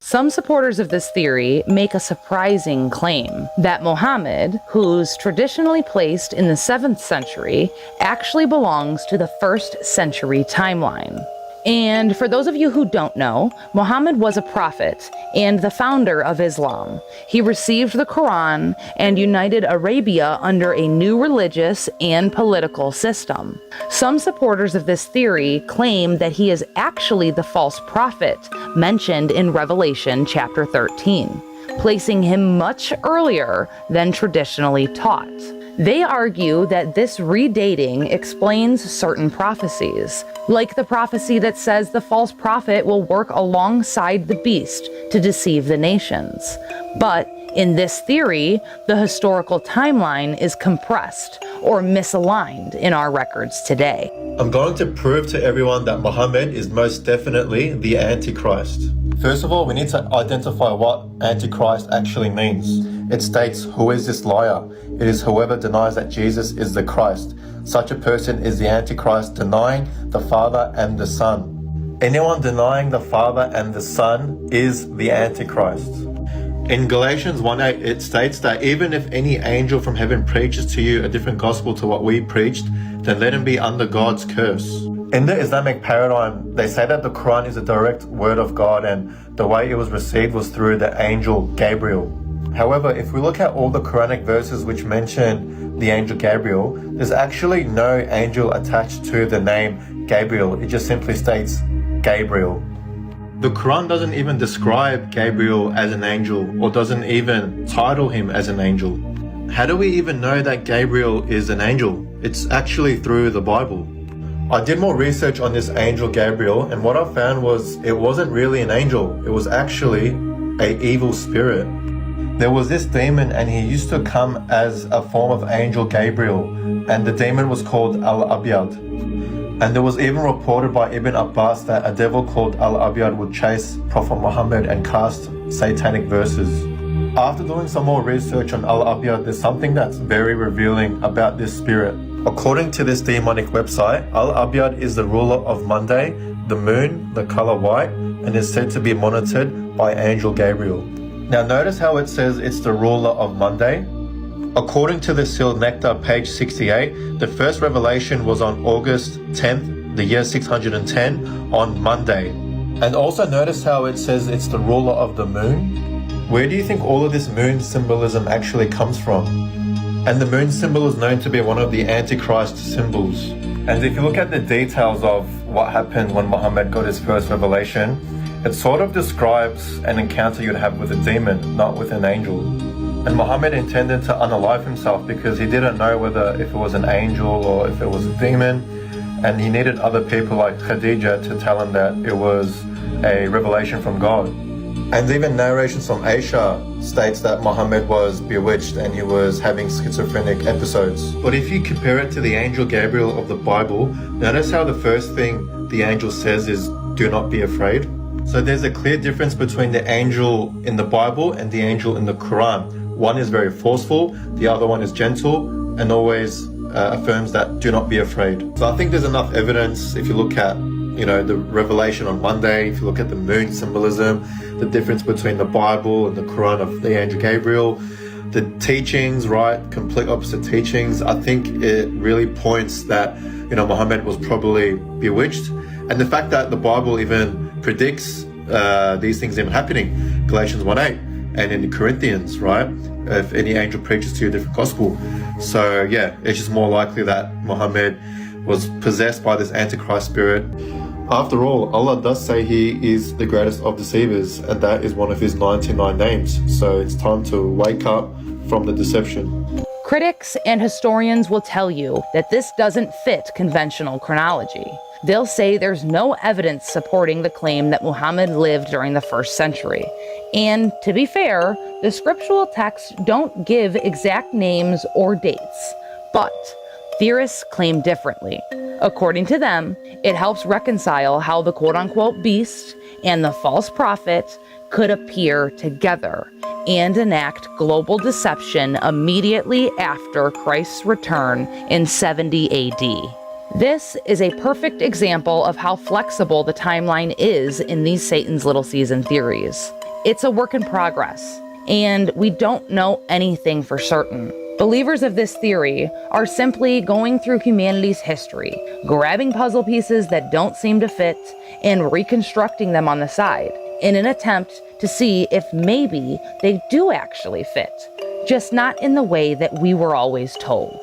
Some supporters of this theory make a surprising claim that Muhammad, who's traditionally placed in the 7th century, actually belongs to the 1st century timeline. And for those of you who don't know, Muhammad was a prophet and the founder of Islam. He received the Quran and united Arabia under a new religious and political system. Some supporters of this theory claim that he is actually the false prophet mentioned in Revelation chapter 13, placing him much earlier than traditionally taught. They argue that this redating explains certain prophecies, like the prophecy that says the false prophet will work alongside the beast to deceive the nations. But in this theory, the historical timeline is compressed or misaligned in our records today. I'm going to prove to everyone that Muhammad is most definitely the Antichrist. First of all, we need to identify what Antichrist actually means. It states, "Who is this liar? It is whoever denies that Jesus is the Christ. Such a person is the Antichrist, denying the Father and the Son." Anyone denying the Father and the Son is the Antichrist. In Galatians 1:8, it states that even if any angel from heaven preaches to you a different gospel to what we preached, then let him be under God's curse. In the Islamic paradigm, they say that the Quran is a direct word of God and the way it was received was through the angel Gabriel. However, if we look at all the Quranic verses which mention the angel Gabriel, there's actually no angel attached to the name Gabriel. It just simply states Gabriel. The Quran doesn't even describe Gabriel as an angel or doesn't even title him as an angel. How do we even know that Gabriel is an angel? It's actually through the Bible. I did more research on this angel Gabriel, and what I found was it wasn't really an angel. It was actually an evil spirit. There was this demon and he used to come as a form of angel Gabriel, and the demon was called Al-Abyad. And there was even reported by Ibn Abbas that a devil called Al-Abyad would chase Prophet Muhammad and cast satanic verses. After doing some more research on Al-Abyad, there's something that's very revealing about this spirit. According to this demonic website, Al-Abyad is the ruler of Monday, the moon, the color white, and is said to be monitored by Angel Gabriel. Now notice how it says it's the ruler of Monday. According to the Sealed Nectar, page 68, the first revelation was on August 10th, the year 610, on Monday. And also notice how it says it's the ruler of the moon. Where do you think all of this moon symbolism actually comes from? And the moon symbol is known to be one of the Antichrist symbols. And if you look at the details of what happened when Muhammad got his first revelation, it sort of describes an encounter you'd have with a demon, not with an angel. And Muhammad intended to unalive himself because he didn't know whether if it was an angel or if it was a demon, and he needed other people like Khadija to tell him that it was a revelation from God. And even narrations from Aisha states that Muhammad was bewitched and he was having schizophrenic episodes. But if you compare it to the angel Gabriel of the Bible, notice how the first thing the angel says is, "Do not be afraid." So there's a clear difference between the angel in the Bible and the angel in the Quran. One is very forceful, the other one is gentle and always affirms that do not be afraid. So I think there's enough evidence if you look at, the revelation on Monday, if you look at the moon symbolism, the difference between the Bible and the Quran of the angel Gabriel, the teachings, right, complete opposite teachings. I think it really points that, Muhammad was probably bewitched. And the fact that the Bible even predicts these things even happening, Galatians 1:8. And in Corinthians, right? If any angel preaches to you a different gospel. So yeah, it's just more likely that Muhammad was possessed by this Antichrist spirit. After all, Allah does say he is the greatest of deceivers, and that is one of his 99 names. So it's time to wake up from the deception. Critics and historians will tell you that this doesn't fit conventional chronology. They'll say there's no evidence supporting the claim that Muhammad lived during the 1st century. And to be fair, the scriptural texts don't give exact names or dates, but theorists claim differently. According to them, it helps reconcile how the quote-unquote beast and the false prophet could appear together and enact global deception immediately after Christ's return in 70 AD. This is a perfect example of how flexible the timeline is in these Satan's Little Season theories. It's a work in progress, and we don't know anything for certain. Believers of this theory are simply going through humanity's history, grabbing puzzle pieces that don't seem to fit, and reconstructing them on the side, in an attempt to see if maybe they do actually fit, just not in the way that we were always told.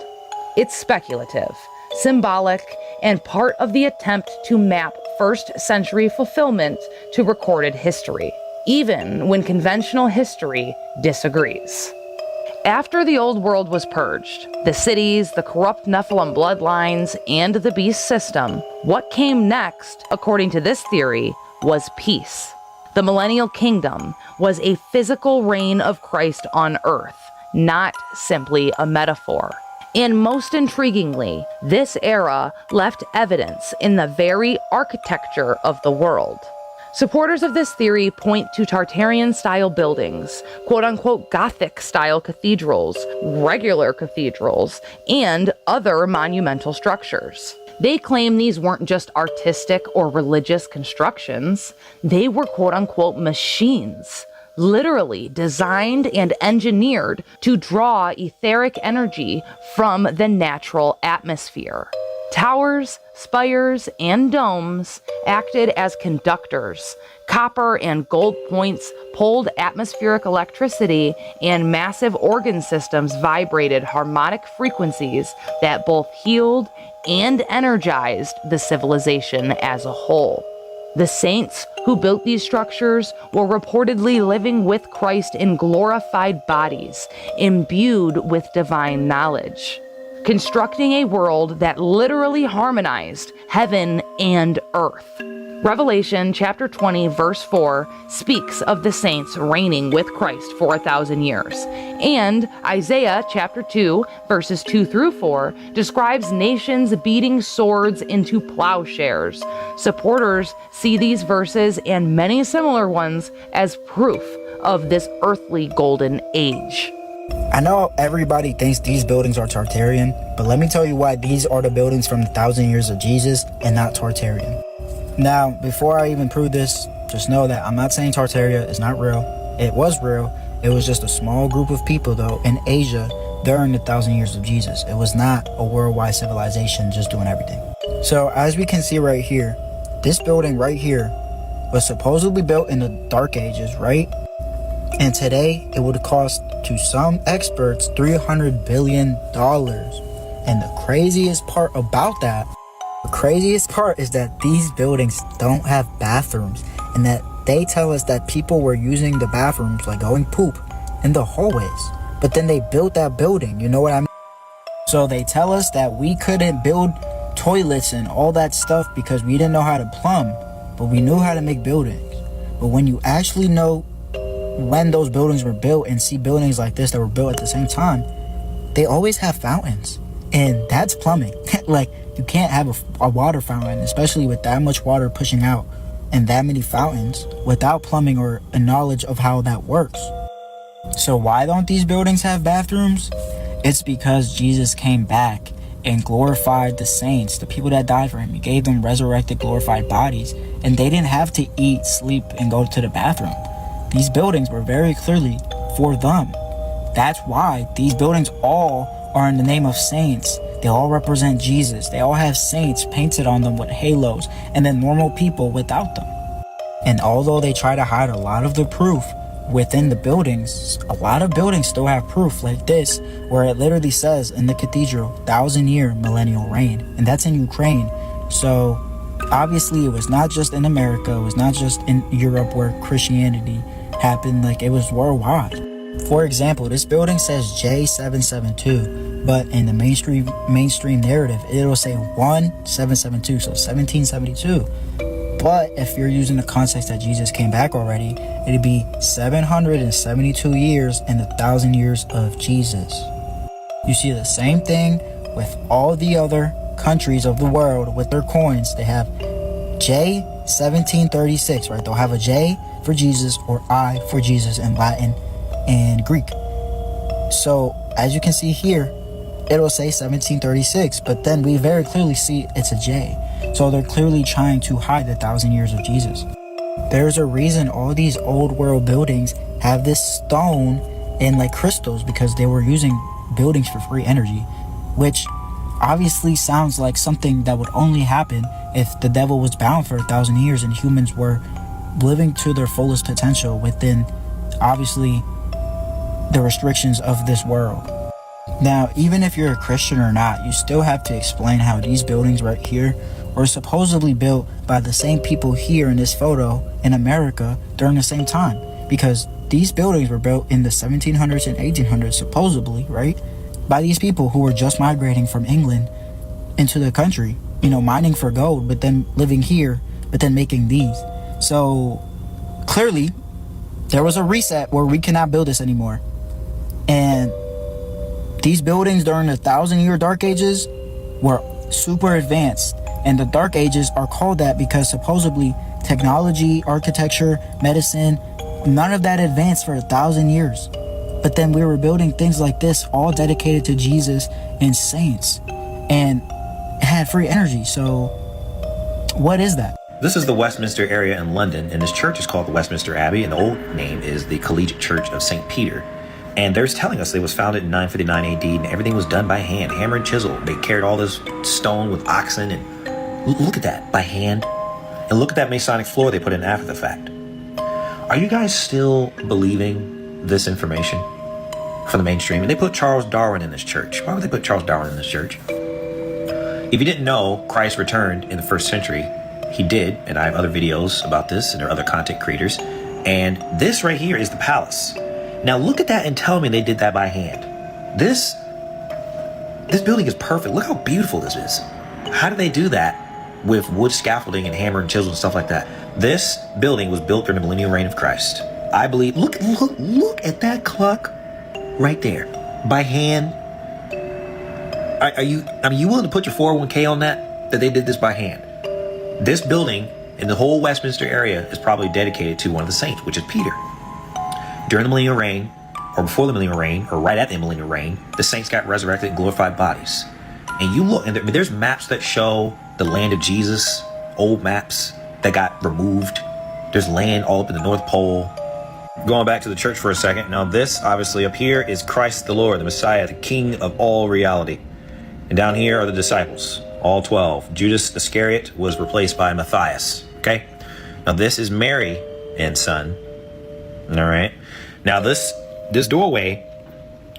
It's speculative, symbolic, and part of the attempt to map 1st century fulfillment to recorded history, even when conventional history disagrees. After the old world was purged, the cities, the corrupt Nephilim bloodlines, and the beast system, what came next, according to this theory, was peace. The millennial kingdom was a physical reign of Christ on earth, not simply a metaphor. And most intriguingly, this era left evidence in the very architecture of the world. Supporters of this theory point to Tartarian-style buildings, quote-unquote Gothic-style cathedrals, regular cathedrals, and other monumental structures. They claim these weren't just artistic or religious constructions, they were quote-unquote machines, literally designed and engineered to draw etheric energy from the natural atmosphere. Towers, spires, and domes acted as conductors. Copper and gold points pulled atmospheric electricity, and massive organ systems vibrated harmonic frequencies that both healed and energized the civilization as a whole. The saints who built these structures were reportedly living with Christ in glorified bodies, imbued with divine knowledge, constructing a world that literally harmonized heaven and earth. Revelation chapter 20 verse 4 speaks of the saints reigning with Christ for 1,000 years. And Isaiah chapter 2 verses 2 through 4 describes nations beating swords into plowshares. Supporters see these verses and many similar ones as proof of this earthly golden age. I know everybody thinks these buildings are Tartarian, but let me tell you why these are the buildings from the 1,000 years of Jesus and not Tartarian. Now, before I even prove this, just know that I'm not saying Tartaria is not real. It was real. It was just a small group of people, though, in Asia during the 1,000 years of Jesus. It was not a worldwide civilization just doing everything. So, as we can see right here, this building right here was supposedly built in the Dark Ages, right? And today, it would cost, to some experts, $300 billion. And the craziest part about that, the craziest part is that these buildings don't have bathrooms, and that they tell us that people were using the bathrooms, like going poop, in the hallways. But then they built that building, you know what I mean? So they tell us that we couldn't build toilets and all that stuff because we didn't know how to plumb, but we knew how to make buildings. But when you actually know when those buildings were built and see buildings like this that were built at the same time, they always have fountains, and that's plumbing. Like, you can't have a water fountain, especially with that much water pushing out and that many fountains, without plumbing or a knowledge of how that works. So why don't these buildings have bathrooms? It's because Jesus came back and glorified the saints, the people that died for him. He gave them resurrected, glorified bodies, and they didn't have to eat, sleep, and go to the bathroom. These buildings were very clearly for them. That's why these buildings all are in the name of saints. They all represent Jesus. They all have saints painted on them with halos, and then normal people without them. And although they try to hide a lot of the proof within the buildings, a lot of buildings still have proof like this, where it literally says in the cathedral, 1,000-year millennial reign, and that's in Ukraine. So obviously it was not just in America, it was not just in Europe where Christianity happened, like it was worldwide. For example, this building says J772, but in the mainstream narrative, it'll say 1772, so 1772. But if you're using the context that Jesus came back already, it'd be 772 years and 1,000 years of Jesus. You see the same thing with all the other countries of the world with their coins. They have J1736, right? They'll have a J for Jesus or I for Jesus in Latin and Greek. So as you can see here, it'll say 1736, but then we very clearly see it's a J. So they're clearly trying to hide the 1,000 years of Jesus. There's a reason all these old world buildings have this stone and like crystals, because they were using buildings for free energy, which obviously sounds like something that would only happen if the devil was bound for 1,000 years and humans were living to their fullest potential within, obviously, the restrictions of this world. Now, even if you're a Christian or not, you still have to explain how these buildings right here were supposedly built by the same people here in this photo in America during the same time, because these buildings were built in the 1700s and 1800s, supposedly, right, by these people who were just migrating from England into the country, you know, mining for gold, but then living here, but then making these. So clearly there was a reset where we cannot build this anymore. And these buildings during the 1,000-year Dark Ages were super advanced. And the Dark Ages are called that because supposedly technology, architecture, medicine, none of that advanced for 1,000 years. But then we were building things like this, all dedicated to Jesus and saints. And it had free energy. So what is that? This is the Westminster area in London, and this church is called the Westminster Abbey, and the old name is the Collegiate Church of St. Peter. And they're telling us it was founded in 959 AD, and everything was done by hand, hammer and chisel. They carried all this stone with oxen, and look at that, by hand. And look at that Masonic floor they put in after the fact. Are you guys still believing this information from the mainstream? And they put Charles Darwin in this church. Why would they put Charles Darwin in this church? If you didn't know, Christ returned in the 1st century. He did, and I have other videos about this, and there are other content creators. And this right here is the palace. Now look at that and tell me they did that by hand. This building is perfect. Look how beautiful this is. How did they do that with wood scaffolding and hammer and chisel and stuff like that? This building was built during the millennial reign of Christ. I believe, look at that clock right there, by hand. Are you willing to put your 401k on that they did this by hand? This building in the whole Westminster area is probably dedicated to one of the saints, which is Peter. During the millennial reign, or before the millennial reign, or right at the millennial reign, the saints got resurrected in glorified bodies. And you look, and there's maps that show the land of Jesus, old maps that got removed. There's land all up in the North Pole. Going back to the church for a second. Now this, obviously, up here is Christ the Lord, the Messiah, the King of all reality. And down here are the disciples, all 12. Judas Iscariot was replaced by Matthias. Okay? Now this is Mary and son. All right? Now this doorway,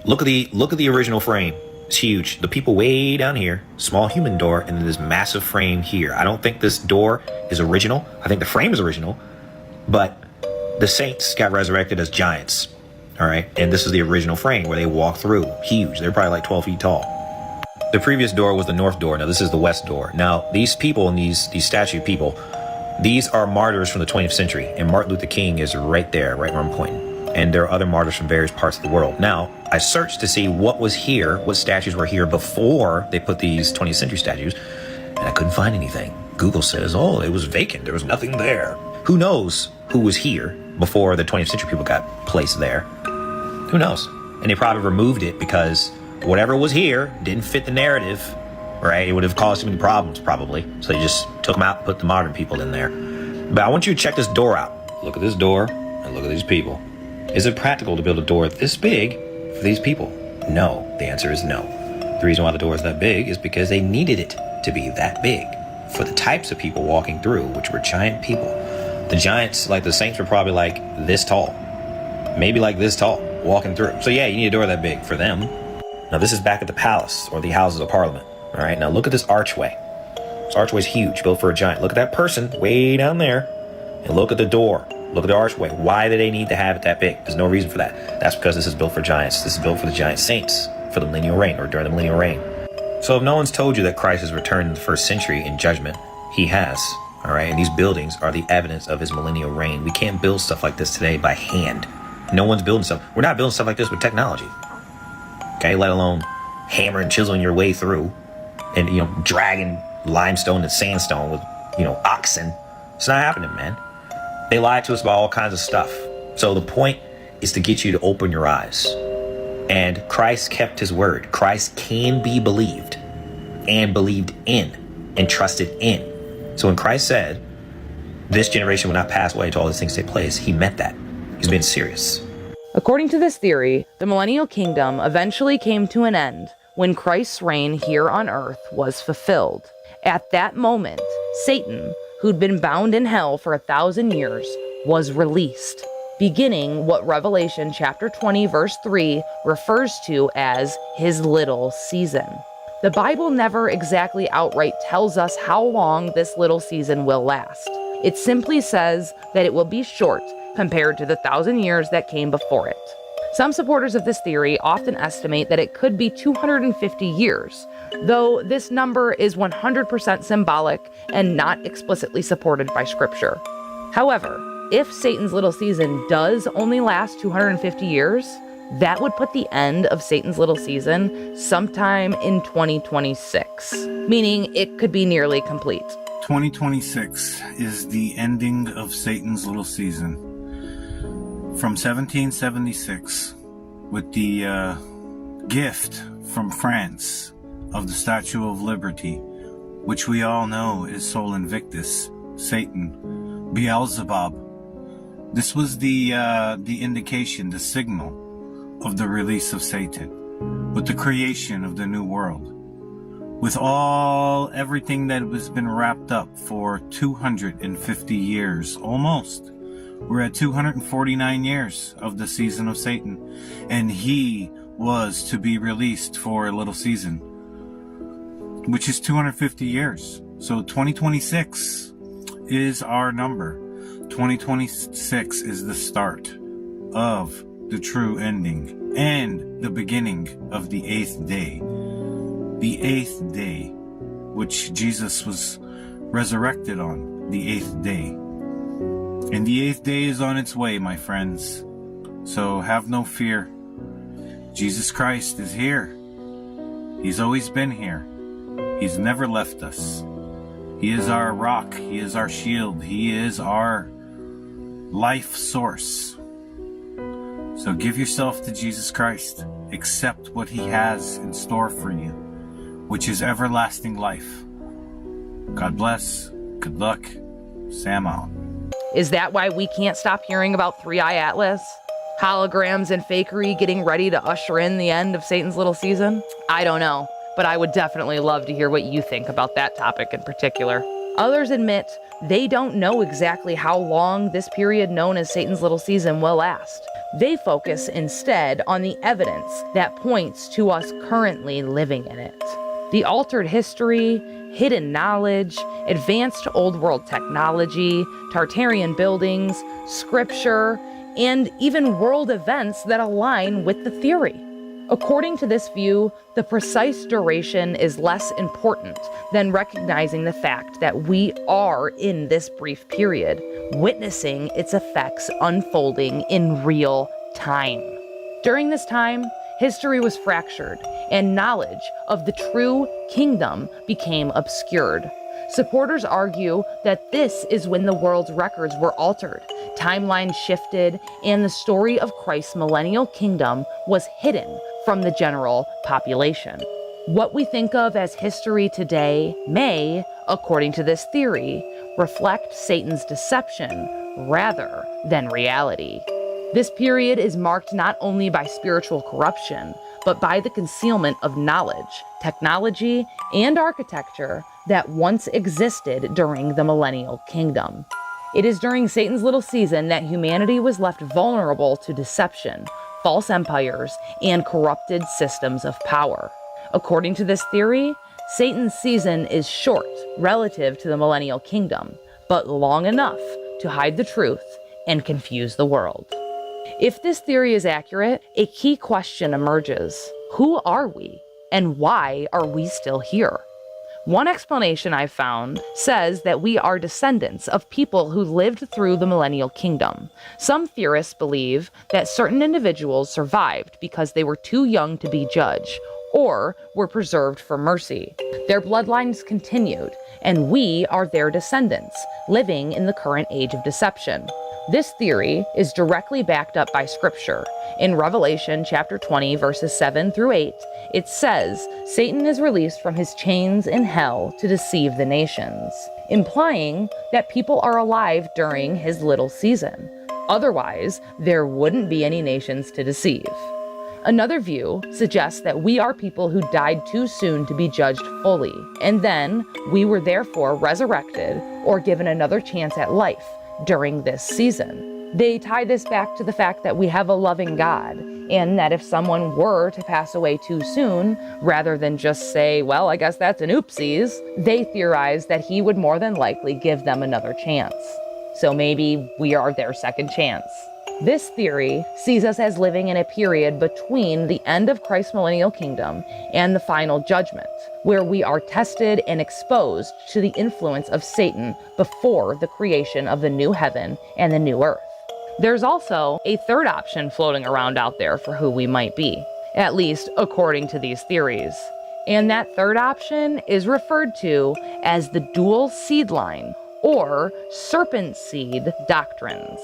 look at the original frame. It's huge. The people way down here, small human door, and then this massive frame here. I don't think this door is original. I think the frame is original, but the saints got resurrected as giants. All right, and this is the original frame where they walk through. Huge. They're probably like 12 feet tall. The previous door was the north door. Now this is the west door. Now these people and these statue people, these are martyrs from the 20th century, and Martin Luther King is right there, right where I'm pointing. And there are other martyrs from various parts of the world. Now, I searched to see what was here, what statues were here before they put these 20th century statues, and I couldn't find anything. Google says, oh, it was vacant. There was nothing there. Who knows who was here before the 20th century people got placed there? Who knows? And they probably removed it because whatever was here didn't fit the narrative, right? It would have caused too many problems, probably. So they just took them out and put the modern people in there. But I want you to check this door out. Look at this door and look at these people. Is it practical to build a door this big for these people? No. The answer is no. The reason why the door is that big is because they needed it to be that big for the types of people walking through, which were giant people. The giants, like the saints, were probably like this tall, maybe like this tall, walking through. So yeah, you need a door that big for them. Now this is back at the palace, or the Houses of Parliament. All right, now look at this archway. This archway's huge, built for a giant. Look at that person way down there, and look at the door. Look at the archway. Why do they need to have it that big? There's no reason for that. That's because this is built for giants. This is built for the giant saints, for the millennial reign, or during the millennial reign. So if no one's told you that Christ has returned in the 1st century in judgment, he has. All right, and these buildings are the evidence of his millennial reign. We can't build stuff like this today by hand. No one's building stuff. We're not building stuff like this with technology. Okay, let alone hammer and chiseling your way through and, dragging limestone and sandstone with, oxen. It's not happening, man. They lied to us about all kinds of stuff. So the point is to get you to open your eyes. And Christ kept his word. Christ can be believed and believed in and trusted in. So when Christ said, this generation will not pass away until all these things take place, he meant that. He's being serious. According to this theory, the millennial kingdom eventually came to an end when Christ's reign here on earth was fulfilled. At that moment, Satan, who'd been bound in hell for 1,000 years, was released, beginning what Revelation chapter 20 verse 3 refers to as his little season. The Bible never exactly outright tells us how long this little season will last. It simply says that it will be short compared to the 1,000 years that came before it. Some supporters of this theory often estimate that it could be 250 years, though this number is 100% symbolic and not explicitly supported by scripture. However, if Satan's little season does only last 250 years, that would put the end of Satan's little season sometime in 2026, meaning it could be nearly complete. 2026 is the ending of Satan's little season. From 1776, with the gift from France of the Statue of Liberty, which we all know is Sol Invictus, Satan, Beelzebub. This was the indication, the signal of the release of Satan, with the creation of the new world, with everything that has been wrapped up for 250 years, almost. We're at 249 years of the season of Satan, and he was to be released for a little season, which is 250 years. So 2026 is our number. 2026 is the start of the true ending and the beginning of the 8th day. The 8th day, which Jesus was resurrected on, the 8th day. And the 8th day is on its way, my friends. So have no fear. Jesus Christ is here. He's always been here. He's never left us. He is our rock. He is our shield. He is our life source. So give yourself to Jesus Christ. Accept what he has in store for you, which is everlasting life. God bless. Good luck. Sam out. Is that why we can't stop hearing about 3-Eye Atlas? Holograms and fakery getting ready to usher in the end of Satan's little season? I don't know, but I would definitely love to hear what you think about that topic in particular. Others admit they don't know exactly how long this period known as Satan's little season will last. They focus instead on the evidence that points to us currently living in it. The altered history, hidden knowledge, advanced old world technology, Tartarian buildings, scripture, and even world events that align with the theory. According to this view, the precise duration is less important than recognizing the fact that we are in this brief period, witnessing its effects unfolding in real time. During this time, history was fractured, and knowledge of the true kingdom became obscured. Supporters argue that this is when the world's records were altered, timelines shifted, and the story of Christ's millennial kingdom was hidden from the general population. What we think of as history today may, according to this theory, reflect Satan's deception rather than reality. This period is marked not only by spiritual corruption, but by the concealment of knowledge, technology, and architecture that once existed during the millennial kingdom. It is during Satan's little season that humanity was left vulnerable to deception, false empires, and corrupted systems of power. According to this theory, Satan's season is short relative to the millennial kingdom, but long enough to hide the truth and confuse the world. If this theory is accurate, a key question emerges. Who are we, and why are we still here? One explanation I've found says that we are descendants of people who lived through the millennial kingdom. Some theorists believe that certain individuals survived because they were too young to be judged, or were preserved for mercy. Their bloodlines continued, and we are their descendants, living in the current age of deception. This theory is directly backed up by scripture. In Revelation chapter 20, verses 7 through 8, it says, Satan is released from his chains in hell to deceive the nations, implying that people are alive during his little season. Otherwise, there wouldn't be any nations to deceive. Another view suggests that we are people who died too soon to be judged fully, and then we were therefore resurrected or given another chance at life during this season. They tie this back to the fact that we have a loving God, and that if someone were to pass away too soon, rather than just say, well, I guess that's an oopsies, they theorize that he would more than likely give them another chance. So maybe we are their second chance. This theory sees us as living in a period between the end of Christ's millennial kingdom and the final judgment, where we are tested and exposed to the influence of Satan before the creation of the new heaven and the new earth. There's also a third option floating around out there for who we might be, at least according to these theories. And that third option is referred to as the dual seed line, or serpent seed doctrines.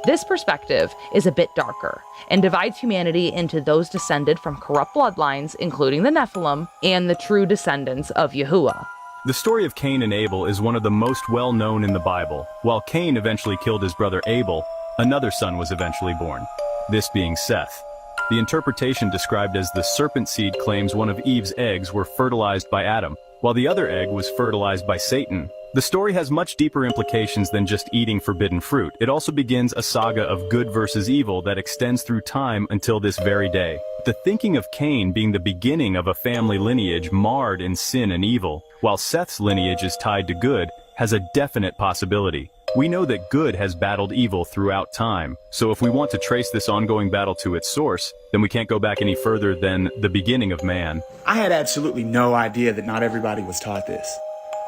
This perspective is a bit darker and divides humanity into those descended from corrupt bloodlines, including the Nephilim, and the true descendants of Yahuwah. The story of Cain and Abel is one of the most well-known in the Bible. While Cain eventually killed his brother Abel, another son was eventually born, this being Seth. The interpretation described as the serpent seed claims one of Eve's eggs were fertilized by Adam, while the other egg was fertilized by Satan. The story has much deeper implications than just eating forbidden fruit. It also begins a saga of good versus evil that extends through time until this very day. The thinking of Cain being the beginning of a family lineage marred in sin and evil, while Seth's lineage is tied to good, has a definite possibility. We know that good has battled evil throughout time, so if we want to trace this ongoing battle to its source, then we can't go back any further than the beginning of man. I had absolutely no idea that not everybody was taught this.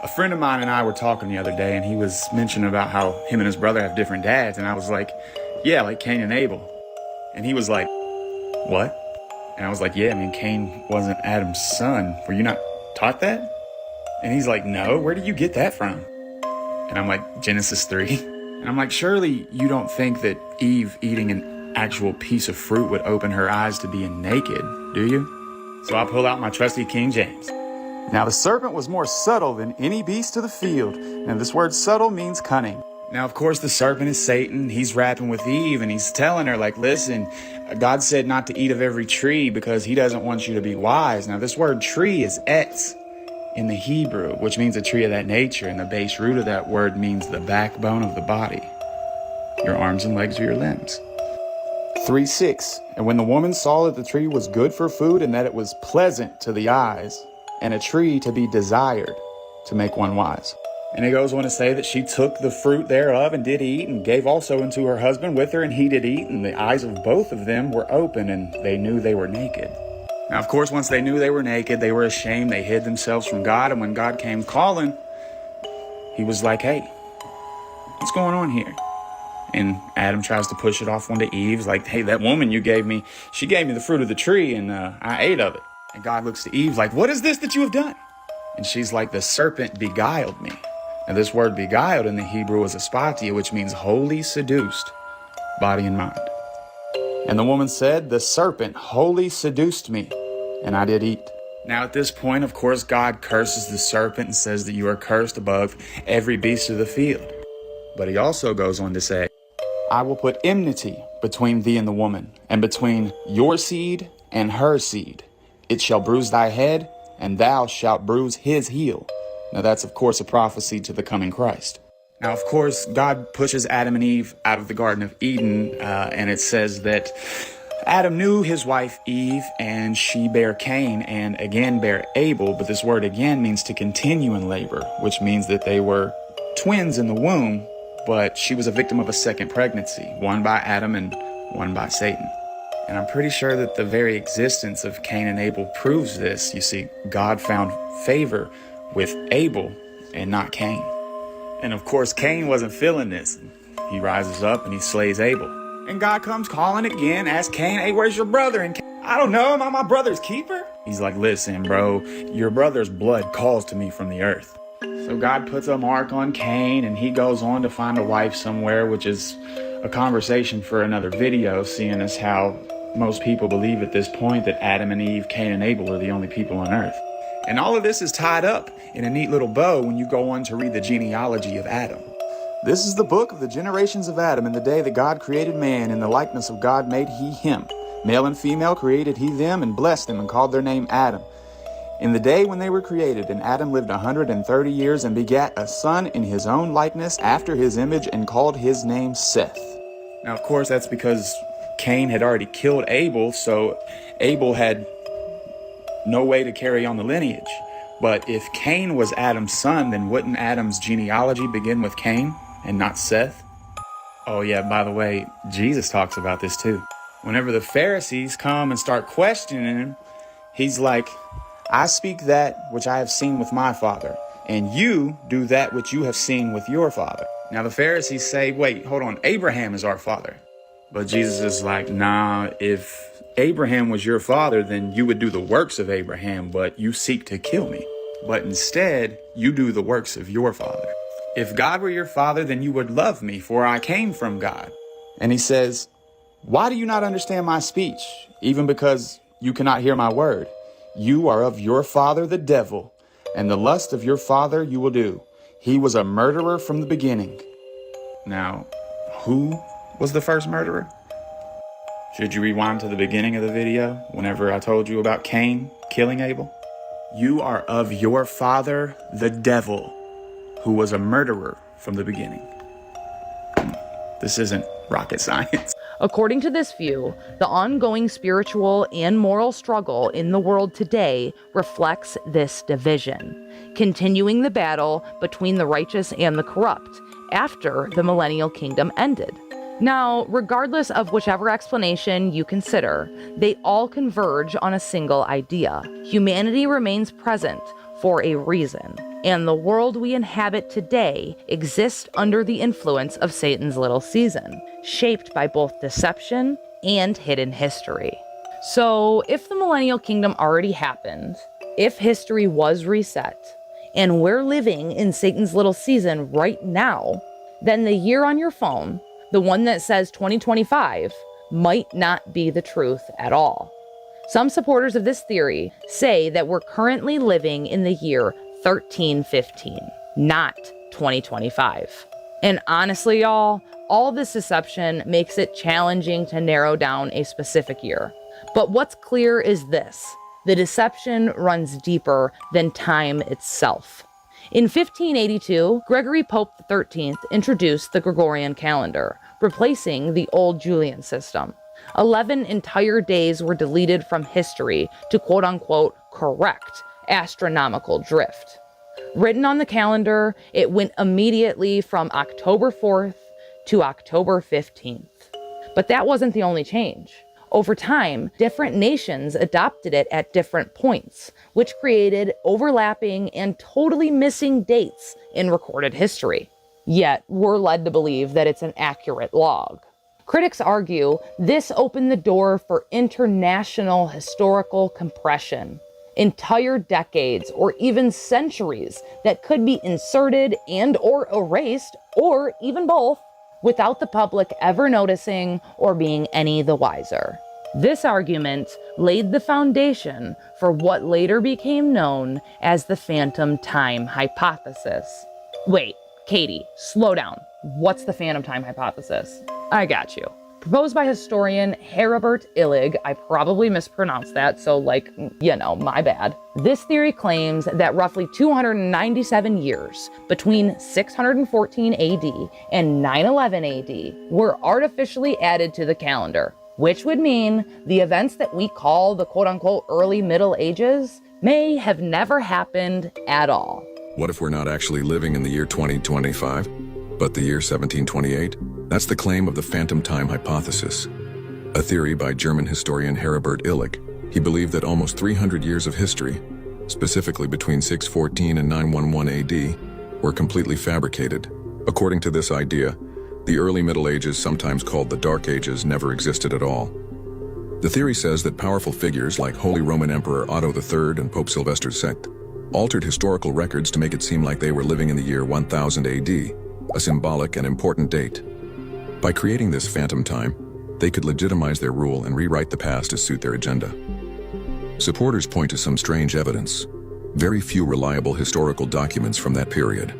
A friend of mine and I were talking the other day, and he was mentioning about how him and his brother have different dads, and I was like, yeah, like Cain and Abel. And he was like, what? And I was like, yeah, I mean, Cain wasn't Adam's son. Were you not taught that? And he's like, no, where did you get that from? And I'm like, Genesis 3. And I'm like, surely you don't think that Eve eating an actual piece of fruit would open her eyes to being naked, do you? So I pull out my trusty King James. Now the serpent was more subtle than any beast of the field. Now this word subtle means cunning. Now, of course, the serpent is Satan. He's rapping with Eve, and he's telling her, like, listen, God said not to eat of every tree because he doesn't want you to be wise. Now, this word tree is etz in the Hebrew, which means a tree of that nature, and the base root of that word means the backbone of the body, your arms and legs or your limbs. 3:6, and when the woman saw that the tree was good for food and that it was pleasant to the eyes, and a tree to be desired to make one wise. And it goes on to say that she took the fruit thereof and did eat, and gave also unto her husband with her, and he did eat, and the eyes of both of them were open, and they knew they were naked. Now, of course, once they knew they were naked, they were ashamed, they hid themselves from God, and when God came calling, he was like, hey, what's going on here? And Adam tries to push it off onto Eve, like, hey, that woman you gave me, she gave me the fruit of the tree, and I ate of it. And God looks to Eve like, what is this that you have done? And she's like, the serpent beguiled me. Now, this word beguiled in the Hebrew is aspatia, which means wholly seduced, body and mind. And the woman said, the serpent wholly seduced me, and I did eat. Now, at this point, of course, God curses the serpent and says that you are cursed above every beast of the field. But he also goes on to say, I will put enmity between thee and the woman, and between your seed and her seed. It shall bruise thy head, and thou shalt bruise his heel. Now that's, of course, a prophecy to the coming Christ. Now, of course, God pushes Adam and Eve out of the Garden of Eden, and it says that Adam knew his wife Eve, and she bare Cain, and again bare Abel. But this word again means to continue in labor, which means that they were twins in the womb, but she was a victim of a second pregnancy, one by Adam and one by Satan. And I'm pretty sure that the very existence of Cain and Abel proves this. You see, God found favor with Abel and not Cain. And of course, Cain wasn't feeling this. He rises up and he slays Abel. And God comes calling again, asks Cain, hey, where's your brother? And Cain, I don't know, am I my brother's keeper? He's like, listen, bro, your brother's blood calls to me from the earth. So God puts a mark on Cain, and he goes on to find a wife somewhere, which is a conversation for another video, seeing as how most people believe at this point that Adam and Eve, Cain and Abel are the only people on earth. And all of this is tied up in a neat little bow when you go on to read the genealogy of Adam. This is the book of the generations of Adam. In the day that God created man, in the likeness of God made he him. Male and female created he them, and blessed them, and called their name Adam. In the day when they were created, and Adam lived 130 years, and begat a son in his own likeness, after his image, and called his name Seth. Now, of course, that's because Cain had already killed Abel, so Abel had no way to carry on the lineage. But if Cain was Adam's son, then wouldn't Adam's genealogy begin with Cain and not Seth? Oh yeah, by the way, Jesus talks about this too. Whenever the Pharisees come and start questioning him, he's like, I speak that which I have seen with my father, and you do that which you have seen with your father. Now the Pharisees say, wait, hold on, Abraham is our father. But Jesus is like, nah, if Abraham was your father, then you would do the works of Abraham, but you seek to kill me. But instead, you do the works of your father. If God were your father, then you would love me, for I came from God. And he says, why do you not understand my speech, even because you cannot hear my word? You are of your father, the devil. And the lust of your father you will do. He was a murderer from the beginning. Now, who was the first murderer? Should you rewind to the beginning of the video, whenever I told you about Cain killing Abel? You are of your father, the devil, who was a murderer from the beginning. This isn't rocket science. According to this view, the ongoing spiritual and moral struggle in the world today reflects this division, continuing the battle between the righteous and the corrupt after the millennial kingdom ended. Now, regardless of whichever explanation you consider, they all converge on a single idea. Humanity remains present for a reason, and the world we inhabit today exists under the influence of Satan's little season, shaped by both deception and hidden history. So, if the millennial kingdom already happened, if history was reset, and we're living in Satan's little season right now, then the year on your phone, the one that says 2025, might not be the truth at all. Some supporters of this theory say that we're currently living in the year 1315, not 2025. And honestly, y'all, all this deception makes it challenging to narrow down a specific year. But what's clear is this: the deception runs deeper than time itself. In 1582, Gregory Pope XIII introduced the Gregorian calendar, replacing the old Julian system. 11 entire days were deleted from history to quote-unquote correct astronomical drift. Written on the calendar, it went immediately from October 4th to October 15th. But that wasn't the only change. Over time, different nations adopted it at different points, which created overlapping and totally missing dates in recorded history. Yet, we're led to believe that it's an accurate log. Critics argue this opened the door for international historical compression. Entire decades or even centuries that could be inserted and or erased, or even both, without the public ever noticing or being any the wiser. This argument laid the foundation for what later became known as the phantom time hypothesis. Wait, Katie, slow down. What's the phantom time hypothesis? I got you. Proposed by historian Heribert Illig, I probably mispronounced that, so my bad. This theory claims that roughly 297 years between 614 AD and 911 AD were artificially added to the calendar, which would mean the events that we call the quote-unquote early Middle Ages may have never happened at all. What if we're not actually living in the year 2025, but the year 1728? That's the claim of the phantom time hypothesis, a theory by German historian Heribert Illig. He believed that almost 300 years of history, specifically between 614 and 911 AD, were completely fabricated. According to this idea, the early Middle Ages, sometimes called the Dark Ages, never existed at all. The theory says that powerful figures like Holy Roman Emperor Otto III and Pope Sylvester II altered historical records to make it seem like they were living in the year 1000 AD, a symbolic and important date. By creating this phantom time, they could legitimize their rule and rewrite the past to suit their agenda. Supporters point to some strange evidence, very few reliable historical documents from that period,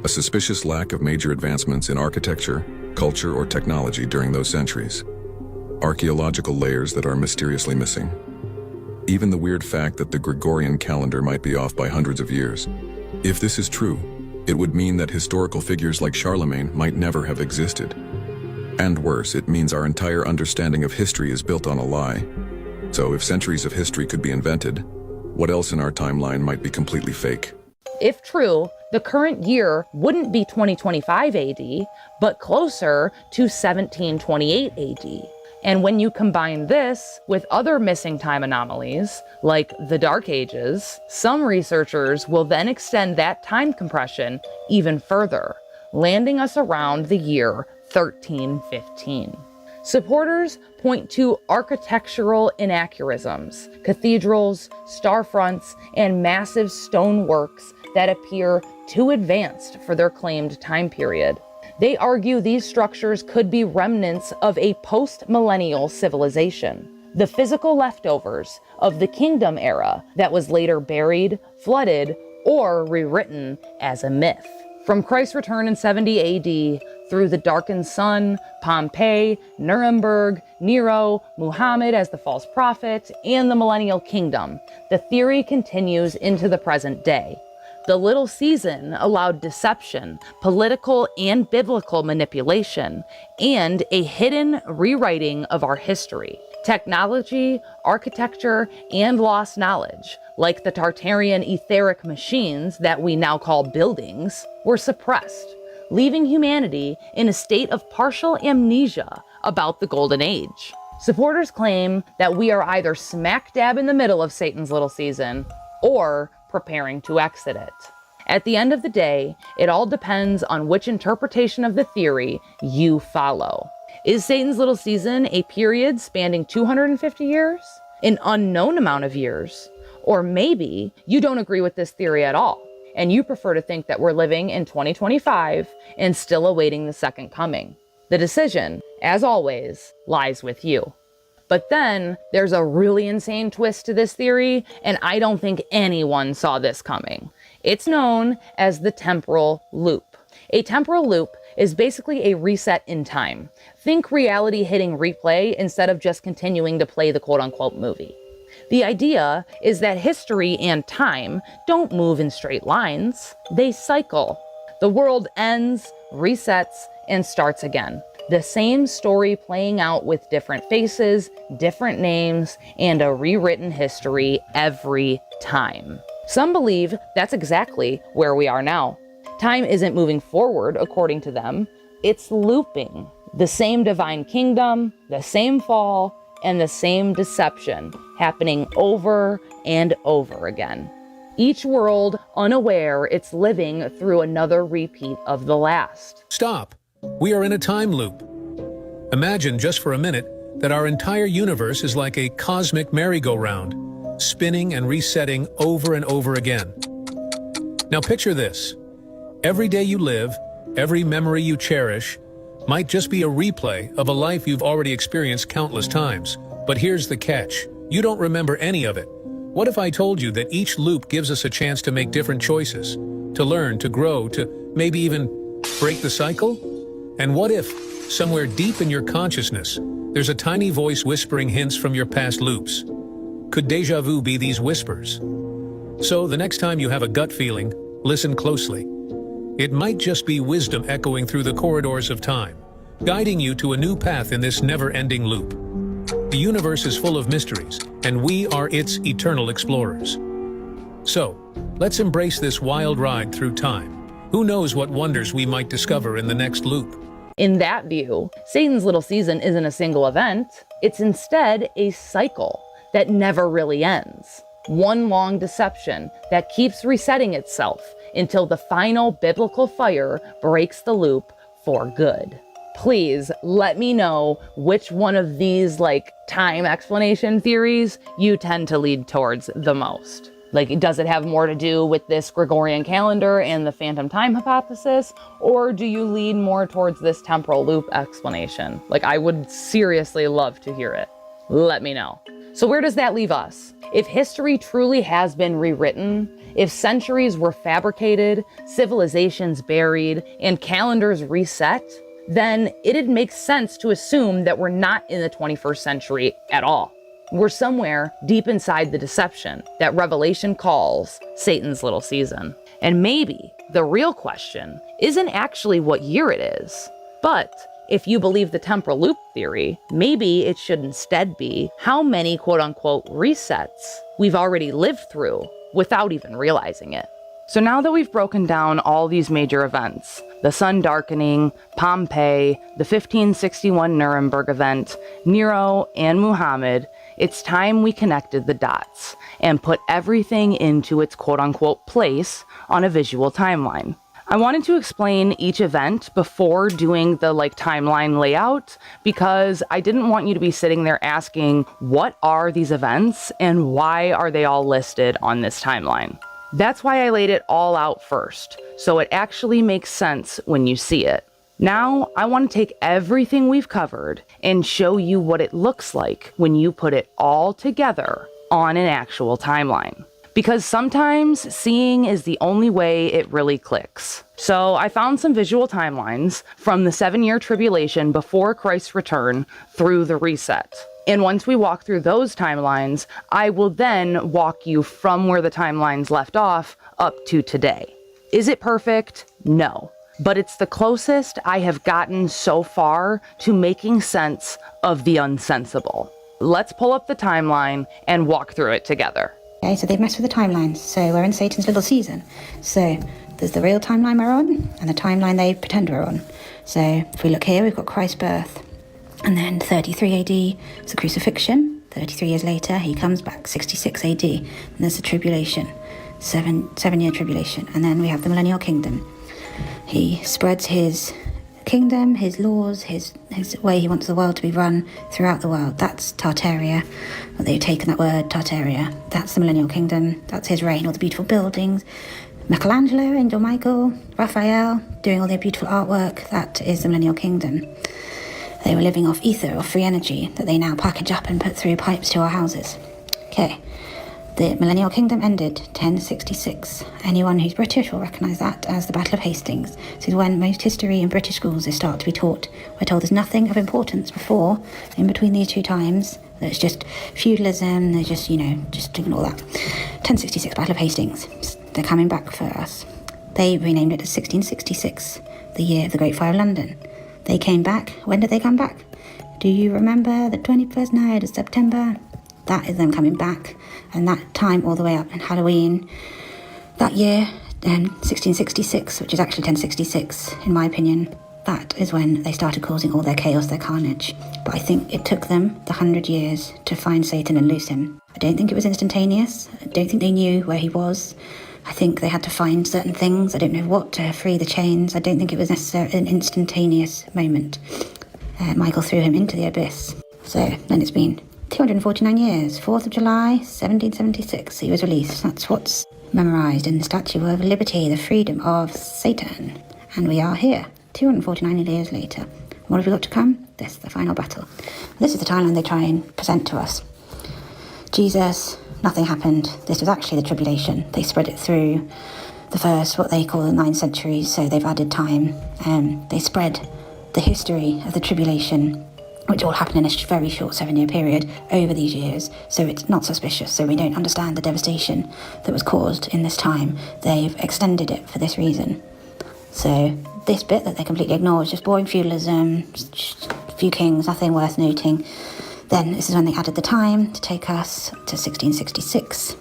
a suspicious lack of major advancements in architecture, culture, or technology during those centuries, archaeological layers that are mysteriously missing, even the weird fact that the Gregorian calendar might be off by hundreds of years. If this is true, it would mean that historical figures like Charlemagne might never have existed. And worse, it means our entire understanding of history is built on a lie. So if centuries of history could be invented, what else in our timeline might be completely fake? If true, the current year wouldn't be 2025 AD, but closer to 1728 AD. And when you combine this with other missing time anomalies, like the Dark Ages, some researchers will then extend that time compression even further, landing us around the year 1315. Supporters point to architectural inaccuracies, cathedrals, starfronts, and massive stoneworks that appear too advanced for their claimed time period. They argue these structures could be remnants of a post-millennial civilization, the physical leftovers of the kingdom era that was later buried, flooded, or rewritten as a myth. From Christ's return in 70 AD through the darkened sun, Pompeii, Nuremberg, Nero, Muhammad as the false prophet, and the Millennial Kingdom, the theory continues into the present day. The little season allowed deception, political and biblical manipulation, and a hidden rewriting of our history. Technology, architecture, and lost knowledge, like the Tartarian etheric machines that we now call buildings, were suppressed, leaving humanity in a state of partial amnesia about the Golden Age. Supporters claim that we are either smack dab in the middle of Satan's little season or preparing to exit it. At the end of the day, it all depends on which interpretation of the theory you follow. Is Satan's little season a period spanning 250 years? An unknown amount of years? Or maybe you don't agree with this theory at all, and you prefer to think that we're living in 2025 and still awaiting the second coming. The decision, as always, lies with you. But then there's a really insane twist to this theory, and I don't think anyone saw this coming. It's known as the temporal loop. A temporal loop is basically a reset in time. Think reality hitting replay instead of just continuing to play the quote-unquote movie. The idea is that history and time don't move in straight lines, they cycle. The world ends, resets, and starts again. The same story playing out with different faces, different names, and a rewritten history every time. Some believe that's exactly where we are now. Time isn't moving forward, according to them. It's looping. The same divine kingdom, the same fall, and the same deception happening over and over again. Each world unaware it's living through another repeat of the last. Stop. We are in a time loop. Imagine just for a minute that our entire universe is like a cosmic merry-go-round, spinning and resetting over and over again. Now picture this. Every day you live, every memory you cherish, might just be a replay of a life you've already experienced countless times. But here's the catch. You don't remember any of it. What if I told you that each loop gives us a chance to make different choices, to learn, to grow, to maybe even break the cycle? And what if, somewhere deep in your consciousness, there's a tiny voice whispering hints from your past loops? Could déjà vu be these whispers? So the next time you have a gut feeling, listen closely. It might just be wisdom echoing through the corridors of time, guiding you to a new path in this never-ending loop. The universe is full of mysteries, and we are its eternal explorers. So, let's embrace this wild ride through time. Who knows what wonders we might discover in the next loop? In that view, Satan's little season isn't a single event. It's instead a cycle that never really ends. One long deception that keeps resetting itself until the final biblical fire breaks the loop for good. Please let me know which one of these time explanation theories you tend to lead towards the most. Does it have more to do with this Gregorian calendar and the phantom time hypothesis? Or do you lean more towards this temporal loop explanation? I would seriously love to hear it. Let me know. So where does that leave us? If history truly has been rewritten, if centuries were fabricated, civilizations buried, and calendars reset, then it'd make sense to assume that we're not in the 21st century at all. We're somewhere deep inside the deception that Revelation calls Satan's little season. And maybe the real question isn't actually what year it is, but if you believe the temporal loop theory, maybe it should instead be how many quote-unquote resets we've already lived through without even realizing it. So now that we've broken down all these major events, the sun darkening, Pompeii, the 1561 Nuremberg event, Nero, and Muhammad, it's time we connected the dots and put everything into its quote-unquote place on a visual timeline. I wanted to explain each event before doing the timeline layout because I didn't want you to be sitting there asking, what are these events and why are they all listed on this timeline? That's why I laid it all out first, so it actually makes sense when you see it. Now, I want to take everything we've covered and show you what it looks like when you put it all together on an actual timeline. because sometimes seeing is the only way it really clicks. So I found some visual timelines from the 7-year tribulation before Christ's return through the reset. And once we walk through those timelines, I will then walk you from where the timelines left off up to today. Is it perfect? No. But it's the closest I have gotten so far to making sense of the unsensible. Let's pull up the timeline and walk through it together. Okay, so they've messed with the timelines. So we're in Satan's little season. So there's the real timeline we're on and the timeline they pretend we're on. So if we look here, we've got Christ's birth. And then 33 AD is the crucifixion. 33 years later, he comes back, 66 AD. And there's the tribulation, seven-year tribulation. And then we have the millennial kingdom. He spreads his kingdom, his laws, his way he wants the world to be run throughout the world. That's Tartaria. Well, they've taken that word, Tartaria. That's the millennial kingdom. That's his reign, all the beautiful buildings. Michelangelo, Angel Michael, Raphael, doing all their beautiful artwork. That is the millennial kingdom. They were living off ether, or free energy, that they now package up and put through pipes to our houses. Okay, the millennial kingdom ended 1066. Anyone who's British will recognise that as the Battle of Hastings. This is when most history in British schools is start to be taught. We're told there's nothing of importance before, in between these two times. There's just feudalism, there's just, just ignore that. 1066, Battle of Hastings. They're coming back for us. They renamed it as 1666, the year of the Great Fire of London. They came back. When did they come back? Do you remember the 21st night of September? That is them coming back. And that time all the way up in Halloween, that year, 1666, which is actually 1066, in my opinion, that is when they started causing all their chaos, their carnage. But I think it took them the 100 years to find Satan and loose him. I don't think it was instantaneous. I don't think they knew where he was. I think they had to find certain things. I don't know what to free the chains. I don't think it was necessarily an instantaneous moment. Michael threw him into the abyss. So then it's been 249 years. 4th of July, 1776, he was released. That's what's memorised in the Statue of Liberty, the freedom of Satan. And we are here, 249 years later. What have we got to come? This, the final battle. This is the timeline they try and present to us. Jesus... nothing happened. This was actually the tribulation. They spread it through the first, what they call the 9 centuries, so they've added time. They spread the history of the tribulation, which all happened in a very short 7-year period over these years, so it's not suspicious, so we don't understand the devastation that was caused in this time. They've extended it for this reason. So this bit that they completely ignore is just boring feudalism, a few kings, nothing worth noting. Then this is when they added the time to take us to 1666.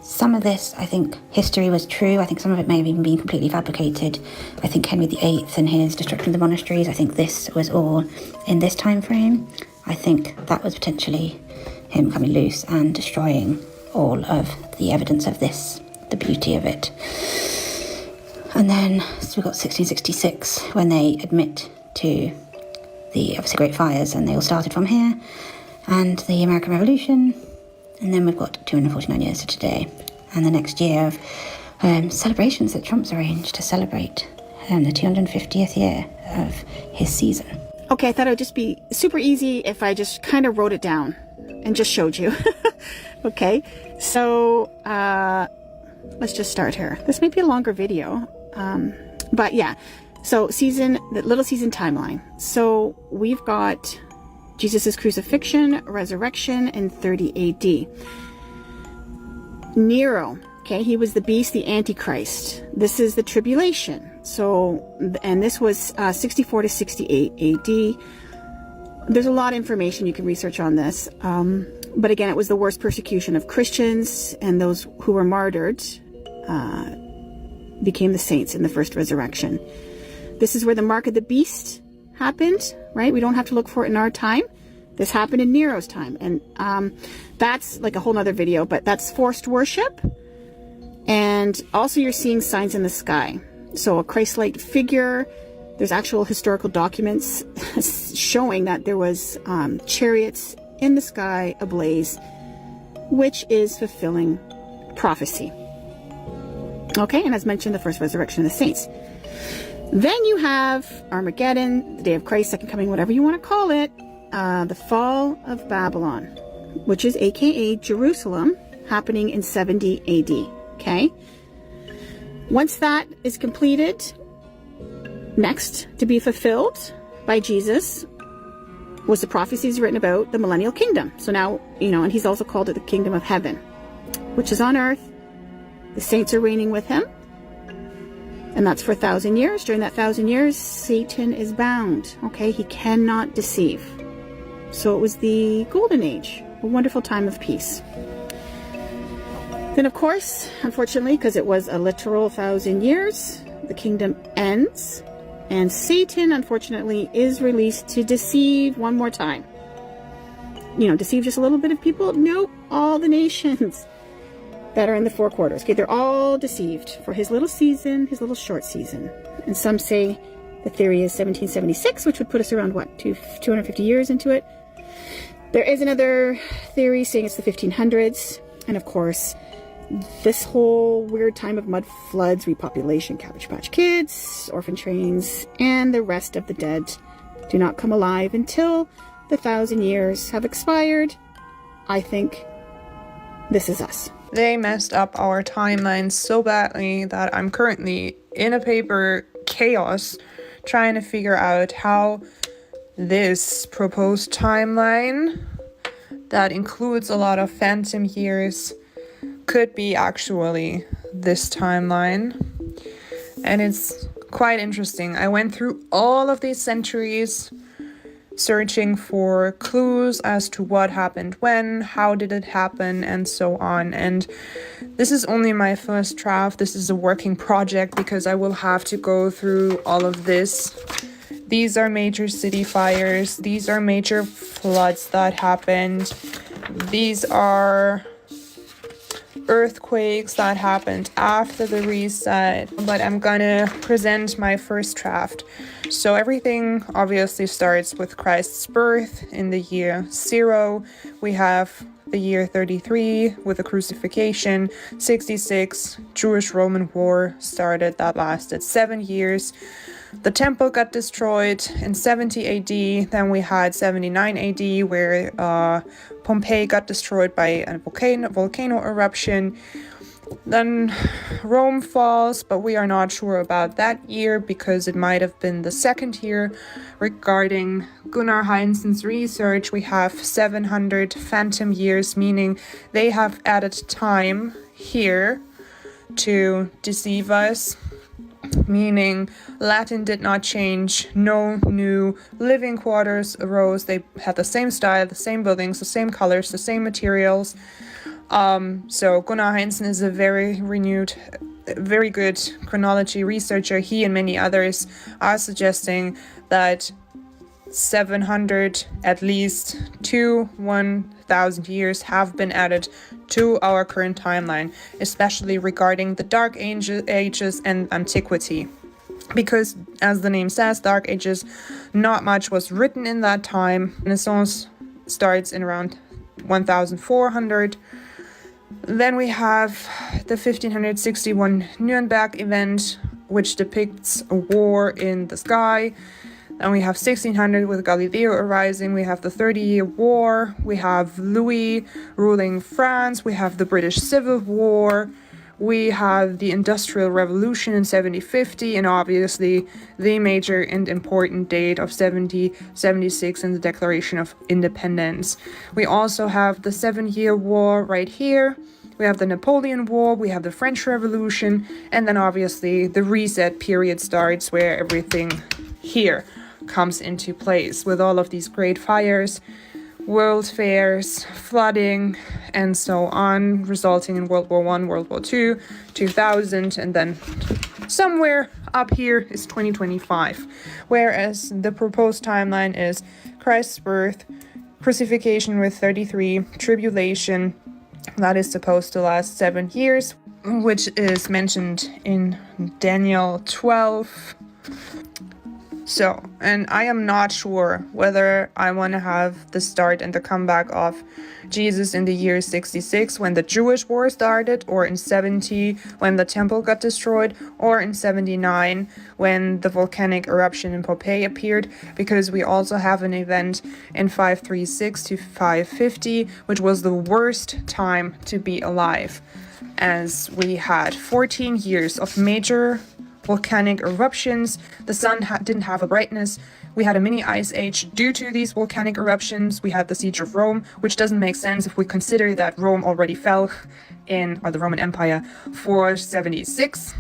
Some of this, I think, history was true. I think some of it may have even been completely fabricated. I think Henry VIII and his destruction of the monasteries, I think this was all in this time frame. I think that was potentially him coming loose and destroying all of the evidence of this, the beauty of it. And then so we've got 1666 when they admit to the obviously Great Fires, and they all started from here, and the American Revolution, and then we've got 249 years to today, and the next year of celebrations that Trump's arranged to celebrate the 250th year of his season. Okay, I thought it would just be super easy if I just kind of wrote it down and just showed you. Okay, so let's just start here. This may be a longer video, but yeah. So the little season timeline. So we've got Jesus' crucifixion, resurrection in 30 AD. Nero, okay, he was the beast, the Antichrist. This is the tribulation. So, and this was 64 to 68 AD. There's a lot of information you can research on this. But again, it was the worst persecution of Christians, and those who were martyred became the saints in the first resurrection. This is where the mark of the beast happened, right? We don't have to look for it in our time. This happened in Nero's time. And that's like a whole nother video, but that's forced worship. And also you're seeing signs in the sky. So a Christ-like figure. There's actual historical documents showing that there was chariots in the sky ablaze, which is fulfilling prophecy. Okay, and as mentioned, the first resurrection of the saints. Then you have Armageddon, the day of Christ, second coming, whatever you want to call it, the fall of Babylon, which is aka Jerusalem, happening in 70 AD. Okay? Once that is completed, next to be fulfilled by Jesus was the prophecies written about the millennial kingdom. So now, and he's also called it the kingdom of heaven, which is on earth. The saints are reigning with him. And that's for 1,000 years. During that 1,000 years, Satan is bound. Okay, he cannot deceive. So it was the golden age, a wonderful time of peace. Then, of course, unfortunately, because it was a literal 1,000 years, the kingdom ends. And Satan, unfortunately, is released to deceive one more time. Deceive just a little bit of people? Nope, all the nations that are in the four quarters. Okay, they're all deceived for his little season, his little short season. And some say the theory is 1776, which would put us around, 250 years into it. There is another theory saying it's the 1500s. And of course, this whole weird time of mud floods, repopulation, Cabbage Patch Kids, orphan trains, and the rest of the dead do not come alive until the 1,000 years have expired. I think this is us. They messed up our timeline so badly that I'm currently in a paper chaos trying to figure out how this proposed timeline that includes a lot of phantom years could be actually this timeline. And it's quite interesting. I went through all of these centuries searching for clues as to what happened when, how did it happen, and so on. And this is only my first draft. This is a working project because I will have to go through all of this. These are major city fires. These are major floods that happened. These are earthquakes that happened after the reset, but I'm gonna present my first draft. So everything obviously starts with Christ's birth in the year 0. We have the year 33 with the crucifixion. 66, Jewish-Roman War started, that lasted 7 years. The temple got destroyed in 70 AD. Then we had 79 AD where Pompeii got destroyed by a volcano eruption. Then Rome falls, but we are not sure about that year because it might have been the second year. Regarding Gunnar Heinzen's research, we have 700 phantom years, meaning they have added time here to deceive us. Meaning Latin did not change, no new living quarters arose. They had the same style, the same buildings, the same colors, the same materials. So Gunnar Heinzen is a very good chronology researcher. He and many others are suggesting that 700 at least to 1,000 years have been added to our current timeline, especially regarding the Dark Ages and Antiquity. Because, as the name says, Dark Ages, not much was written in that time. Renaissance starts in around 1400. Then we have the 1561 Nuremberg event, which depicts a war in the sky. And we have 1600 with Galileo arising. We have the 30-Year War. We have Louis ruling France. We have the British Civil War. We have the Industrial Revolution in 1750. And obviously the major and important date of 1776 and the Declaration of Independence. We also have the 7-Year War right here. We have the Napoleon War. We have the French Revolution. And then obviously the reset period starts where everything here comes into place with all of these great fires, world fairs, flooding, and so on, resulting in World War I, World War II, 2000, and then somewhere up here is 2025. Whereas the proposed timeline is Christ's birth, crucifixion with 33, tribulation, that is supposed to last 7 years, which is mentioned in Daniel 12. So, and I am not sure whether I want to have the start and the comeback of Jesus in the year 66 when the Jewish war started, or in 70 when the temple got destroyed, or in 79 when the volcanic eruption in Pompeii appeared, because we also have an event in 536 to 550, which was the worst time to be alive, as we had 14 years of major volcanic eruptions. The sun didn't have a brightness. We had a mini ice age due to these volcanic eruptions. We had the siege of Rome, which doesn't make sense if we consider that Rome already fell or the Roman Empire, 476.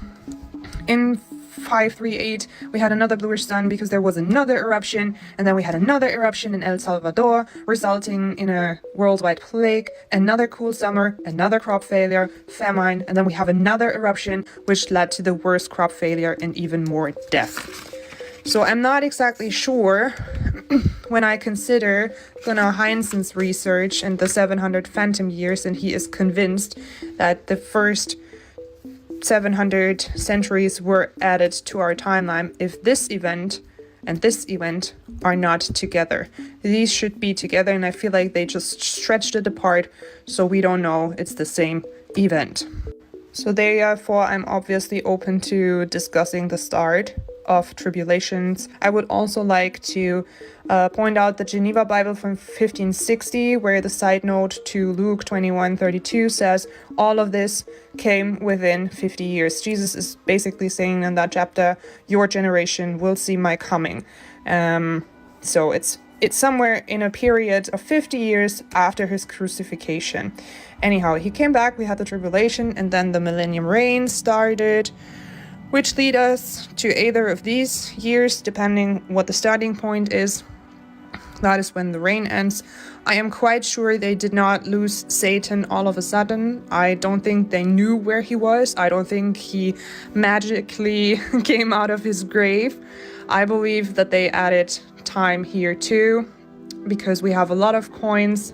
In 538, we had another bluish sun because there was another eruption, and then we had another eruption in El Salvador, resulting in a worldwide plague, another cool summer, another crop failure, famine, and then we have another eruption, which led to the worst crop failure and even more death. So I'm not exactly sure when I consider Gunnar Heinzen's research and the 700 phantom years, and he is convinced that the first 700 centuries were added to our timeline. If this event and this event are not together, these should be together, and I feel like they just stretched it apart, so we don't know it's the same event. So therefore, I'm obviously open to discussing the start of tribulations. I would also like to point out the Geneva Bible from 1560, where the side note to Luke 21:32 says all of this came within 50 years. Jesus is basically saying in that chapter, your generation will see my coming. So it's somewhere in a period of 50 years after his crucifixion. Anyhow, he came back, we had the tribulation, and then the millennium reign started, which lead us to either of these years, depending what the starting point is. That is when the reign ends. I am quite sure they did not lose Satan all of a sudden. I don't think they knew where he was. I don't think he magically came out of his grave. I believe that they added time here too, because we have a lot of coins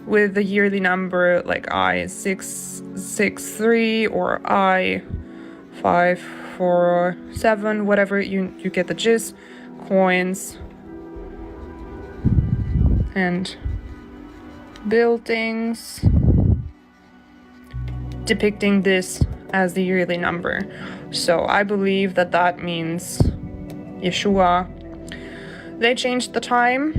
with the yearly number like I663 or I547, whatever, you get the gist. Coins and buildings depicting this as the yearly number. So I believe that that means Yeshua. They changed the time.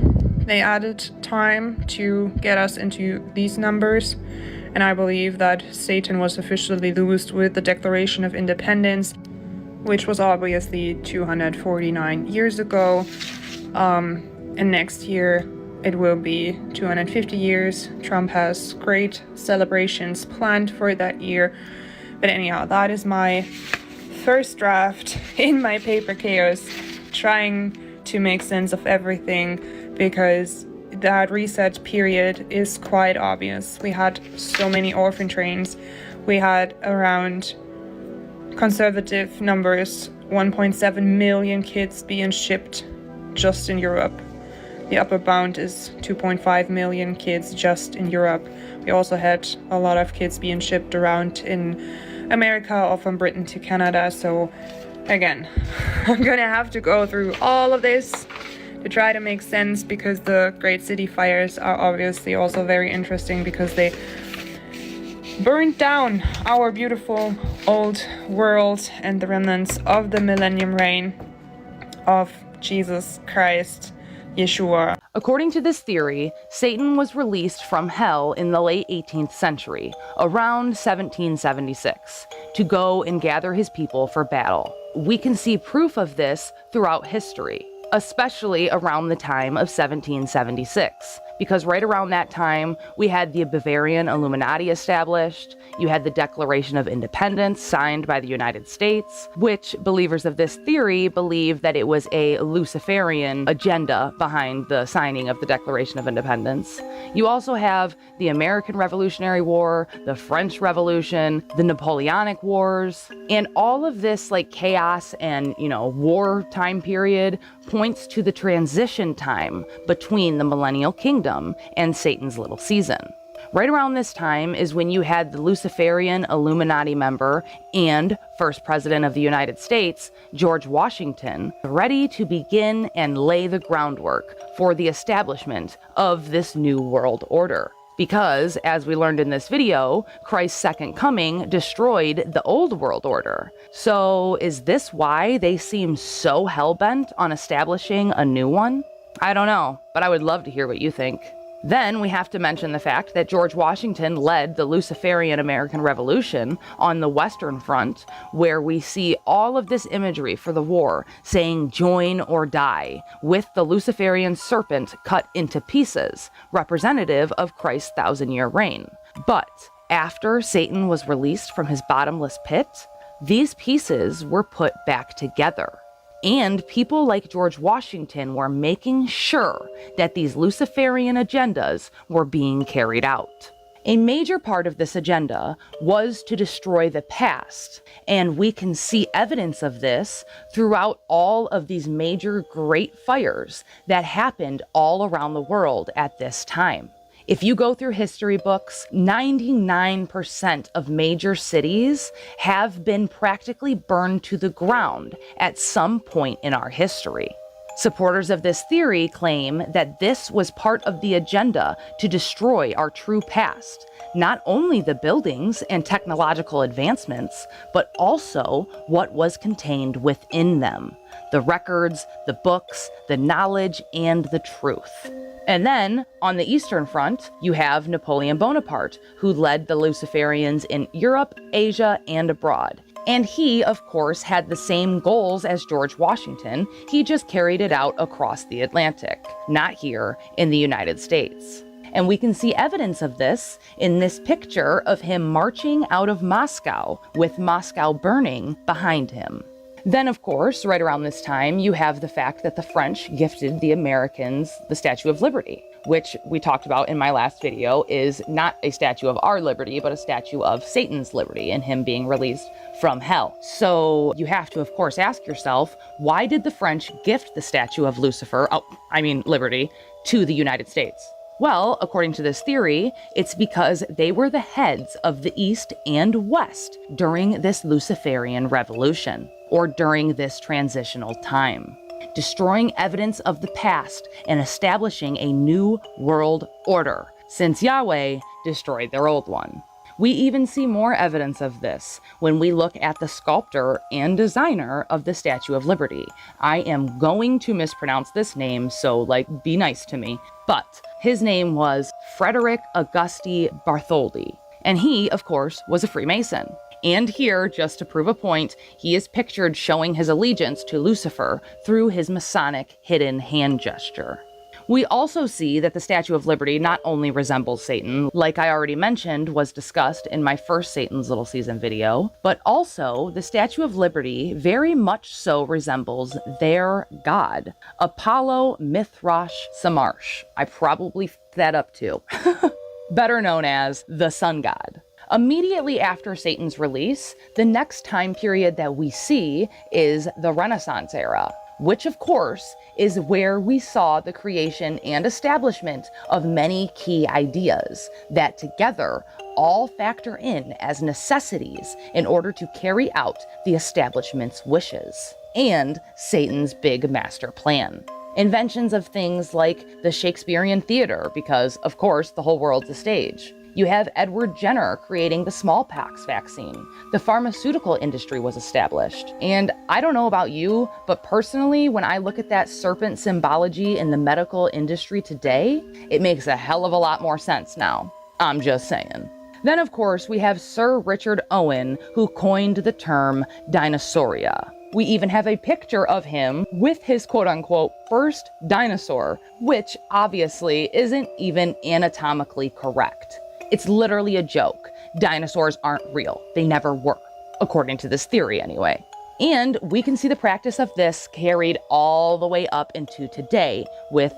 They added time to get us into these numbers. And I believe that Satan was officially loosed with the Declaration of Independence, which was obviously 249 years ago. And next year it will be 250 years. Trump has great celebrations planned for that year. But anyhow, that is my first draft in my paper chaos, trying to make sense of everything, because that reset period is quite obvious. We had so many orphan trains. We had around conservative numbers, 1.7 million kids being shipped just in Europe. The upper bound is 2.5 million kids just in Europe. We also had a lot of kids being shipped around in America or from Britain to Canada. So again, I'm gonna have to go through all of this to try to make sense, because the Great City Fires are obviously also very interesting, because they burned down our beautiful old world and the remnants of the millennium reign of Jesus Christ, Yeshua. According to this theory, Satan was released from hell in the late 18th century, around 1776, to go and gather his people for battle. We can see proof of this throughout history, especially around the time of 1776, because right around that time, we had the Bavarian Illuminati established, you had the Declaration of Independence signed by the United States, which believers of this theory believe that it was a Luciferian agenda behind the signing of the Declaration of Independence. You also have the American Revolutionary War, the French Revolution, the Napoleonic Wars, and all of this like chaos and, war time period points to the transition time between the millennial kingdom and Satan's little season. Right around this time is when you had the Luciferian Illuminati member and first president of the United States, George Washington, ready to begin and lay the groundwork for the establishment of this new world order. Because, as we learned in this video, Christ's second coming destroyed the old world order. So is this why they seem so hell-bent on establishing a new one? I don't know, but I would love to hear what you think. Then we have to mention the fact that George Washington led the Luciferian American Revolution on the Western Front, where we see all of this imagery for the war saying join or die, with the Luciferian serpent cut into pieces, representative of Christ's 1,000-year reign. But after Satan was released from his bottomless pit, these pieces were put back together. And people like George Washington were making sure that these Luciferian agendas were being carried out. A major part of this agenda was to destroy the past, and we can see evidence of this throughout all of these major great fires that happened all around the world at this time. If you go through history books, 99% of major cities have been practically burned to the ground at some point in our history. Supporters of this theory claim that this was part of the agenda to destroy our true past, not only the buildings and technological advancements, but also what was contained within them, the records, the books, the knowledge, and the truth. And then, on the Eastern Front, you have Napoleon Bonaparte, who led the Luciferians in Europe, Asia, and abroad. And he, of course, had the same goals as George Washington. He just carried it out across the Atlantic, not here in the United States. And we can see evidence of this in this picture of him marching out of Moscow with Moscow burning behind him. Then, of course, right around this time, you have the fact that the French gifted the Americans the Statue of Liberty, which we talked about in my last video is not a statue of our liberty, but a statue of Satan's liberty and him being released from hell. So you have to, of course, ask yourself, why did the French gift the statue of Liberty, to the United States? Well, according to this theory, it's because they were the heads of the East and West during this Luciferian revolution, or during this transitional time, destroying evidence of the past and establishing a new world order, since Yahweh destroyed their old one. We even see more evidence of this when we look at the sculptor and designer of the Statue of Liberty. I am going to mispronounce this name, so be nice to me, but his name was Frederick Auguste Bartholdi, and he, of course, was a Freemason. And here, just to prove a point, he is pictured showing his allegiance to Lucifer through his Masonic hidden hand gesture. We also see that the Statue of Liberty not only resembles Satan, like I already mentioned was discussed in my first Satan's Little Season video, but also the Statue of Liberty very much so resembles their god, Apollo Mithrash Samarsh. I probably f***ed that up too. Better known as the sun god. Immediately after Satan's release, the next time period that we see is the Renaissance era, which of course is where we saw the creation and establishment of many key ideas that together all factor in as necessities in order to carry out the establishment's wishes and Satan's big master plan. Inventions of things like the Shakespearean theater, because of course the whole world's a stage. You have Edward Jenner creating the smallpox vaccine. The pharmaceutical industry was established. And I don't know about you, but personally, when I look at that serpent symbology in the medical industry today, it makes a hell of a lot more sense now. I'm just saying. Then, of course, we have Sir Richard Owen, who coined the term dinosauria. We even have a picture of him with his quote-unquote first dinosaur, which obviously isn't even anatomically correct. It's literally a joke. Dinosaurs aren't real. They never were, according to this theory anyway. And we can see the practice of this carried all the way up into today with,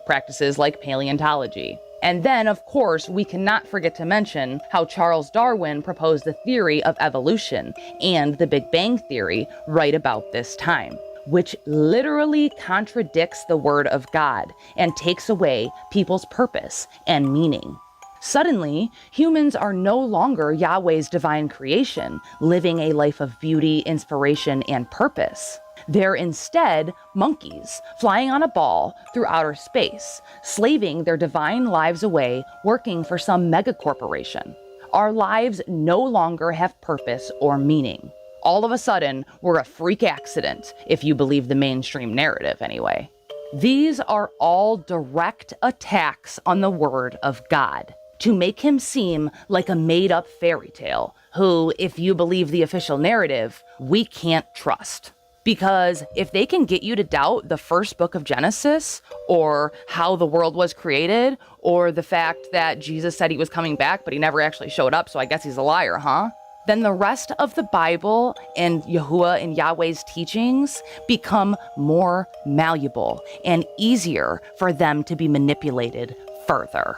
practices like paleontology. And then, of course, we cannot forget to mention how Charles Darwin proposed the theory of evolution and the Big Bang Theory right about this time, which literally contradicts the word of God and takes away people's purpose and meaning. Suddenly, humans are no longer Yahweh's divine creation, living a life of beauty, inspiration, and purpose. They're instead monkeys, flying on a ball through outer space, slaving their divine lives away, working for some megacorporation. Our lives no longer have purpose or meaning. All of a sudden, we're a freak accident, if you believe the mainstream narrative anyway. These are all direct attacks on the word of God, to make him seem like a made-up fairy tale, who, if you believe the official narrative, we can't trust. Because if they can get you to doubt the first book of Genesis, or how the world was created, or the fact that Jesus said he was coming back, but he never actually showed up, so I guess he's a liar, huh? Then the rest of the Bible and Yahuwah and Yahweh's teachings become more malleable and easier for them to be manipulated further.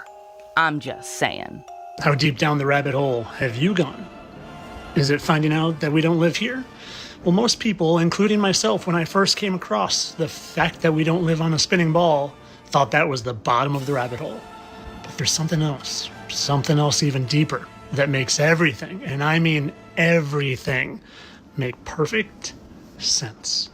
I'm just saying. How deep down the rabbit hole have you gone? Is it finding out that we don't live here? Well, most people, including myself when I first came across the fact that we don't live on a spinning ball, thought that was the bottom of the rabbit hole. But there's something else even deeper, that makes everything, and I mean everything, make perfect sense.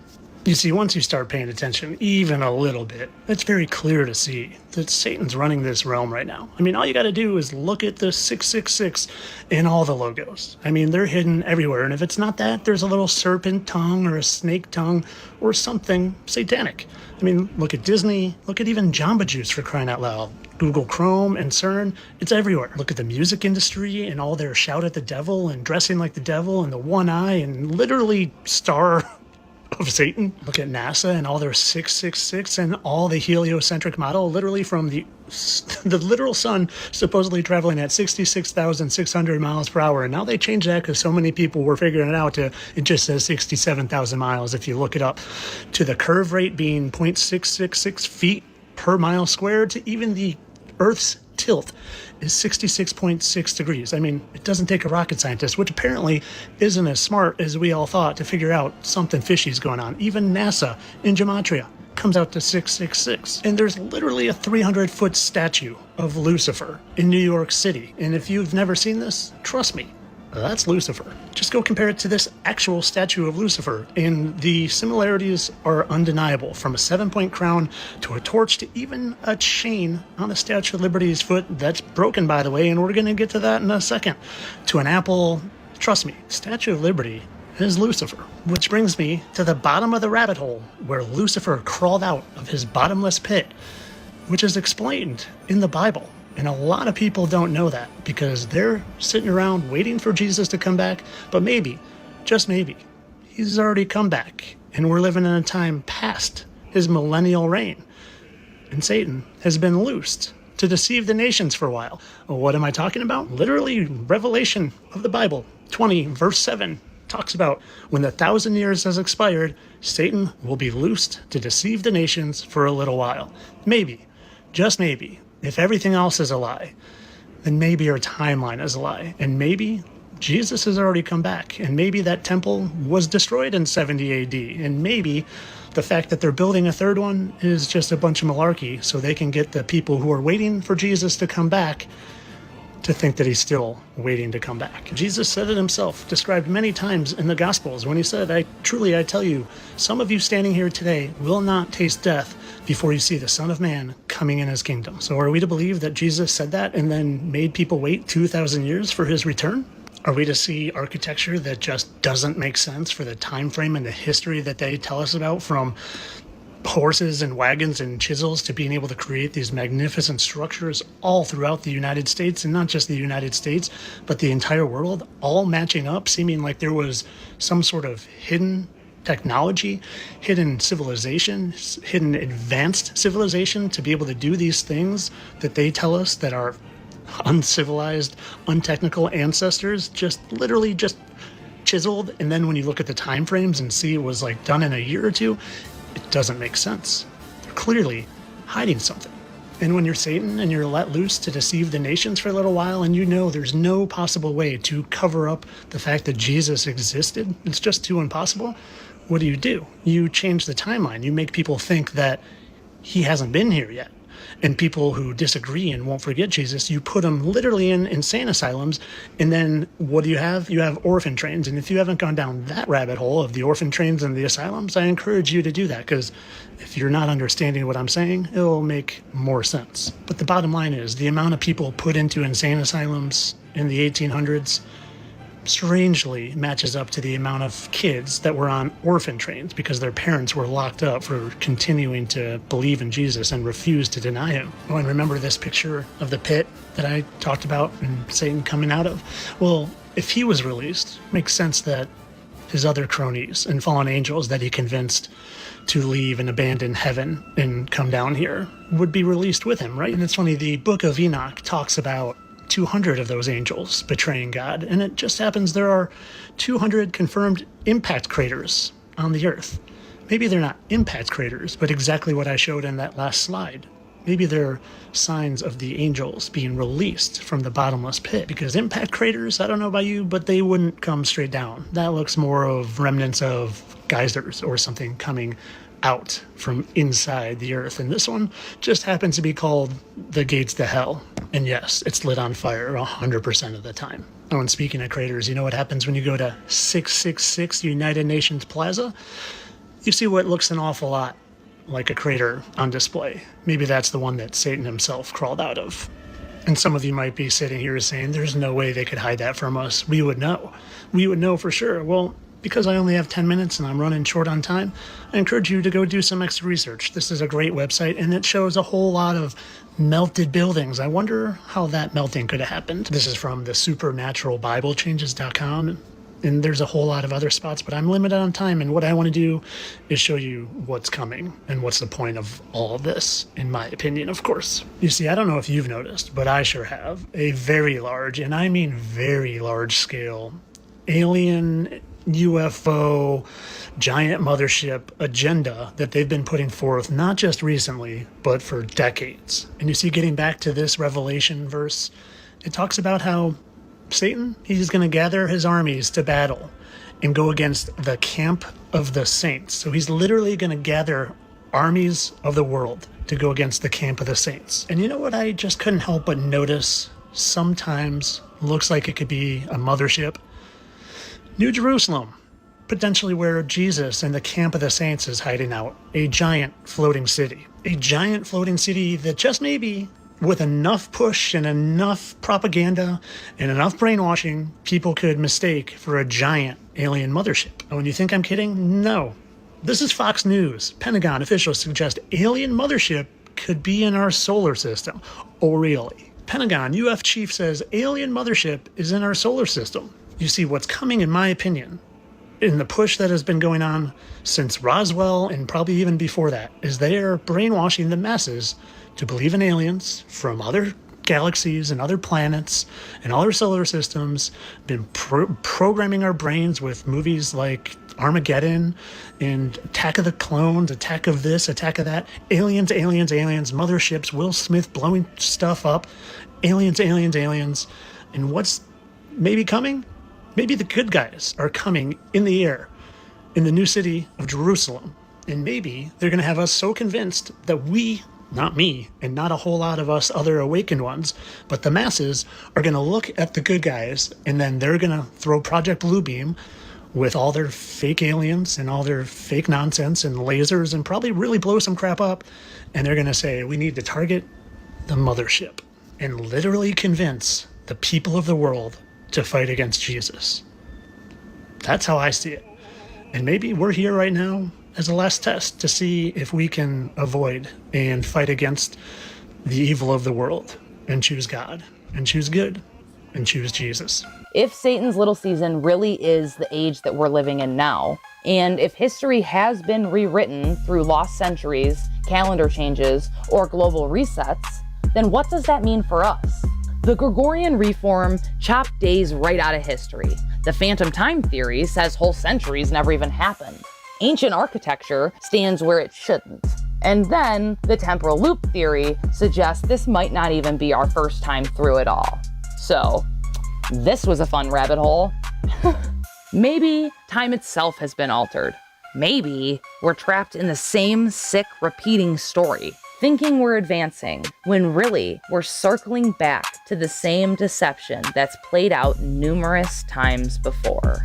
You see, once you start paying attention even a little bit, it's very clear to see that Satan's running this realm right now. I mean, all you got to do is look at the 666 in all the logos. I mean, they're hidden everywhere, and if it's not that, there's a little serpent tongue or a snake tongue or something satanic. I mean, look at Disney, look at even Jamba Juice, for crying out loud. Google Chrome and CERN, it's everywhere. Look at the music industry and all their shout at the devil and dressing like the devil and the one eye and literally star of Satan. Look at NASA and all their 666 and all the heliocentric model, literally from the literal sun supposedly traveling at 66,600 miles per hour. And now they changed that because so many people were figuring it out it just says 67,000 miles if you look it up, to the curve rate being 0.666 feet per mile squared, to even the Earth's tilt is 66.6 degrees. I mean, it doesn't take a rocket scientist, which apparently isn't as smart as we all thought, to figure out something fishy's going on. Even NASA in gematria comes out to 666. And there's literally a 300-foot statue of Lucifer in New York City. And if you've never seen this, trust me, that's Lucifer. Just go compare it to this actual statue of Lucifer, and the similarities are undeniable. From a 7-point crown to a torch to even a chain on the Statue of Liberty's foot that's broken, by the way, and we're going to get to that in a second, to an apple. Trust me, Statue of Liberty is Lucifer. Which brings me to the bottom of the rabbit hole, where Lucifer crawled out of his bottomless pit, which is explained in the Bible. And a lot of people don't know that because they're sitting around waiting for Jesus to come back. But maybe, just maybe, he's already come back and we're living in a time past his millennial reign. And Satan has been loosed to deceive the nations for a while. What am I talking about? Literally, Revelation of the Bible, 20, verse 7, talks about when the 1,000 years has expired, Satan will be loosed to deceive the nations for a little while. Maybe, just maybe, if everything else is a lie, then maybe our timeline is a lie. And maybe Jesus has already come back. And maybe that temple was destroyed in 70 AD. And maybe the fact that they're building a third one is just a bunch of malarkey so they can get the people who are waiting for Jesus to come back to think that he's still waiting to come back. Jesus said it himself, described many times in the Gospels, when he said, I tell you, some of you standing here today will not taste death before you see the Son of Man coming in his kingdom. So are we to believe that Jesus said that and then made people wait 2,000 years for his return? Are we to see architecture that just doesn't make sense for the time frame and the history that they tell us about, from horses and wagons and chisels to being able to create these magnificent structures all throughout the United States, and not just the United States, but the entire world, all matching up, seeming like there was some sort of hidden technology, hidden civilization, hidden advanced civilization to be able to do these things that they tell us that our uncivilized, untechnical ancestors just literally just chiseled. And then when you look at the time frames and see it was like done in a year or two, it doesn't make sense. They're clearly hiding something. And when you're Satan and you're let loose to deceive the nations for a little while, and you know there's no possible way to cover up the fact that Jesus existed, it's just too impossible, what do? You change the timeline. You make people think that he hasn't been here yet. And people who disagree and won't forget Jesus, you put them literally in insane asylums. And then what do you have? You have orphan trains. And if you haven't gone down that rabbit hole of the orphan trains and the asylums, I encourage you to do that, because if you're not understanding what I'm saying, it'll make more sense. But the bottom line is the amount of people put into insane asylums in the 1800s strangely matches up to the amount of kids that were on orphan trains because their parents were locked up for continuing to believe in Jesus and refused to deny him. Oh, and remember this picture of the pit that I talked about and Satan coming out of? Well, if he was released, it makes sense that his other cronies and fallen angels that he convinced to leave and abandon heaven and come down here would be released with him, right? And it's funny, the book of Enoch talks about 200 of those angels betraying God. And it just happens there are 200 confirmed impact craters on the earth. Maybe they're not impact craters, but exactly what I showed in that last slide. Maybe they're signs of the angels being released from the bottomless pit, because impact craters, I don't know about you, but they wouldn't come straight down. That looks more of remnants of geysers or something coming out from inside the earth. And this one just happens to be called the gates to hell. And yes, it's lit on fire 100% of the time. Oh, and speaking of craters, you know what happens when you go to 666 United Nations Plaza? You see what looks an awful lot like a crater on display. Maybe that's the one that Satan himself crawled out of. And some of you might be sitting here saying, there's no way they could hide that from us. We would know. We would know for sure. Well, because I only have 10 minutes and I'm running short on time, I encourage you to go do some extra research. This is a great website, and it shows a whole lot of melted buildings. I wonder how that melting could have happened. This is from the supernaturalbiblechanges.com, and there's a whole lot of other spots, but I'm limited on time, and what I want to do is show you what's coming and what's the point of all of this, in my opinion, of course. You see, I don't know if you've noticed, but I sure have, a very large, and I mean very large scale, alien UFO giant mothership agenda that they've been putting forth, not just recently, but for decades. And you see, getting back to this Revelation verse, it talks about how Satan, he's going to gather his armies to battle and go against the camp of the saints. So he's literally going to gather armies of the world to go against the camp of the saints. And you know what I just couldn't help but notice sometimes looks like it could be a mothership? New Jerusalem, potentially where Jesus and the camp of the saints is hiding out. A giant floating city. A giant floating city that just maybe, with enough push and enough propaganda and enough brainwashing, people could mistake for a giant alien mothership. Oh, and you think I'm kidding? No. This is Fox News. Pentagon officials suggest alien mothership could be in our solar system. Oh, really? Pentagon UF chief says alien mothership is in our solar system. You see, what's coming, in my opinion, in the push that has been going on since Roswell and probably even before that, is they are brainwashing the masses to believe in aliens from other galaxies and other planets and other solar systems, been programming our brains with movies like Armageddon and Attack of the Clones, Attack of this, Attack of that, aliens, aliens, aliens, motherships, Will Smith blowing stuff up, aliens, aliens, aliens. And what's maybe coming? Maybe the good guys are coming in the air in the new city of Jerusalem. And maybe they're going to have us so convinced that we, not me, and not a whole lot of us other awakened ones, but the masses are going to look at the good guys, and then they're going to throw Project Bluebeam with all their fake aliens and all their fake nonsense and lasers and probably really blow some crap up. And they're going to say, we need to target the mothership and literally convince the people of the world to fight against Jesus. That's how I see it. And maybe we're here right now as a last test to see if we can avoid and fight against the evil of the world and choose God and choose good and choose Jesus. If Satan's little season really is the age that we're living in now, and if history has been rewritten through lost centuries, calendar changes, or global resets, then what does that mean for us? The Gregorian reform chopped days right out of history. The phantom time theory says whole centuries never even happened. Ancient architecture stands where it shouldn't. And then the temporal loop theory suggests this might not even be our first time through it all. So, this was a fun rabbit hole. Maybe time itself has been altered. Maybe we're trapped in the same sick, repeating story. thinking we're advancing, when really we're circling back to the same deception that's played out numerous times before.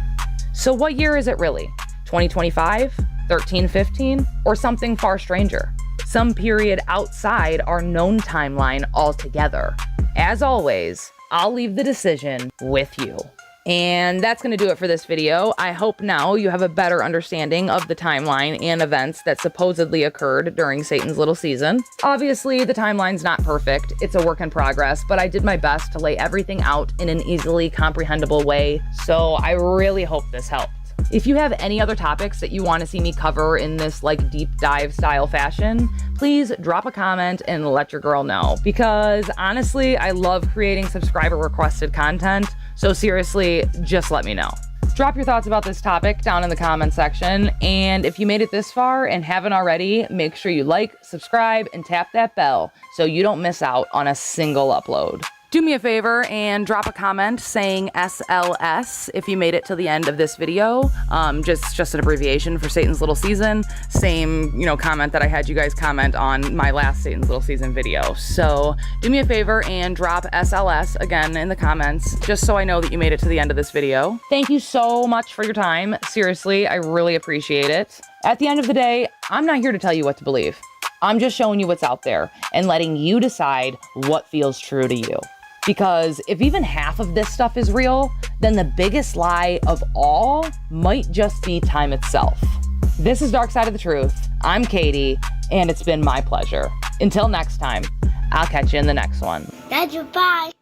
So what year is it really? 2025? 1315? Or something far stranger? Some period outside our known timeline altogether? As always, I'll leave the decision with you. And that's going to do it for this video. I hope now you have a better understanding of the timeline and events that supposedly occurred during Satan's little season. Obviously, the timeline's not perfect. It's a work in progress, but I did my best to lay everything out in an easily comprehensible way, so I really hope this helped. If you have any other topics that you want to see me cover in this like deep dive style fashion, please drop a comment and let your girl know. Because honestly, I love creating subscriber requested content. So seriously, just let me know. Drop your thoughts about this topic down in the comment section. And if you made it this far and haven't already, make sure you like, subscribe, and tap that bell so you don't miss out on a single upload. Do me a favor and drop a comment saying S.L.S. if you made it to the end of this video. Just an abbreviation for Satan's Little Season. Same, comment that I had you guys comment on my last Satan's Little Season video. So do me a favor and drop S.L.S. again in the comments, just so I know that you made it to the end of this video. Thank you so much for your time. Seriously, I really appreciate it. At the end of the day, I'm not here to tell you what to believe. I'm just showing you what's out there and letting you decide what feels true to you. Because if even half of this stuff is real, then the biggest lie of all might just be time itself. This is Dark Side of the Truth. I'm Katie, and it's been my pleasure. Until next time, I'll catch you in the next one. That's your bye.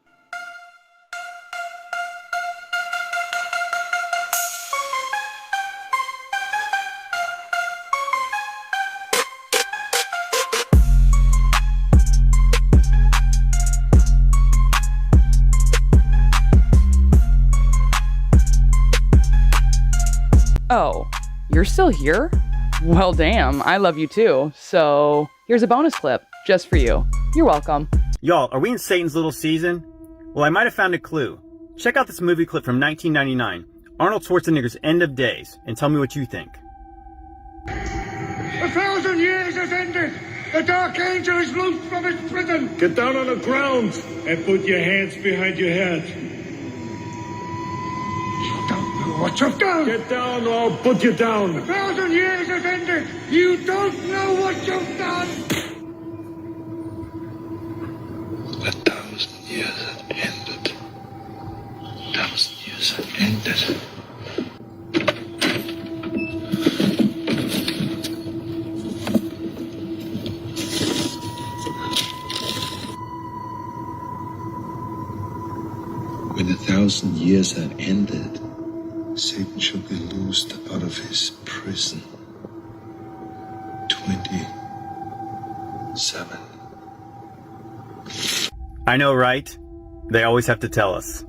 Oh, you're still here? Well, damn, I love you too. So here's a bonus clip just for you. You're welcome. Y'all, are we in Satan's little season? Well, I might have found a clue. Check out this movie clip from 1999, Arnold Schwarzenegger's End of Days, and tell me what you think. 1,000 years has ended. The Dark Angel is loosed from his prison. Get down on the ground and put your hands behind your head. What you've done? Get down or I'll put you down. 1,000 years have ended. You don't know what you've done. 1,000 years have ended. 1,000 years have ended. When 1,000 years have ended, Satan shall be loosed out of his prison. 27. I know, right? They always have to tell us.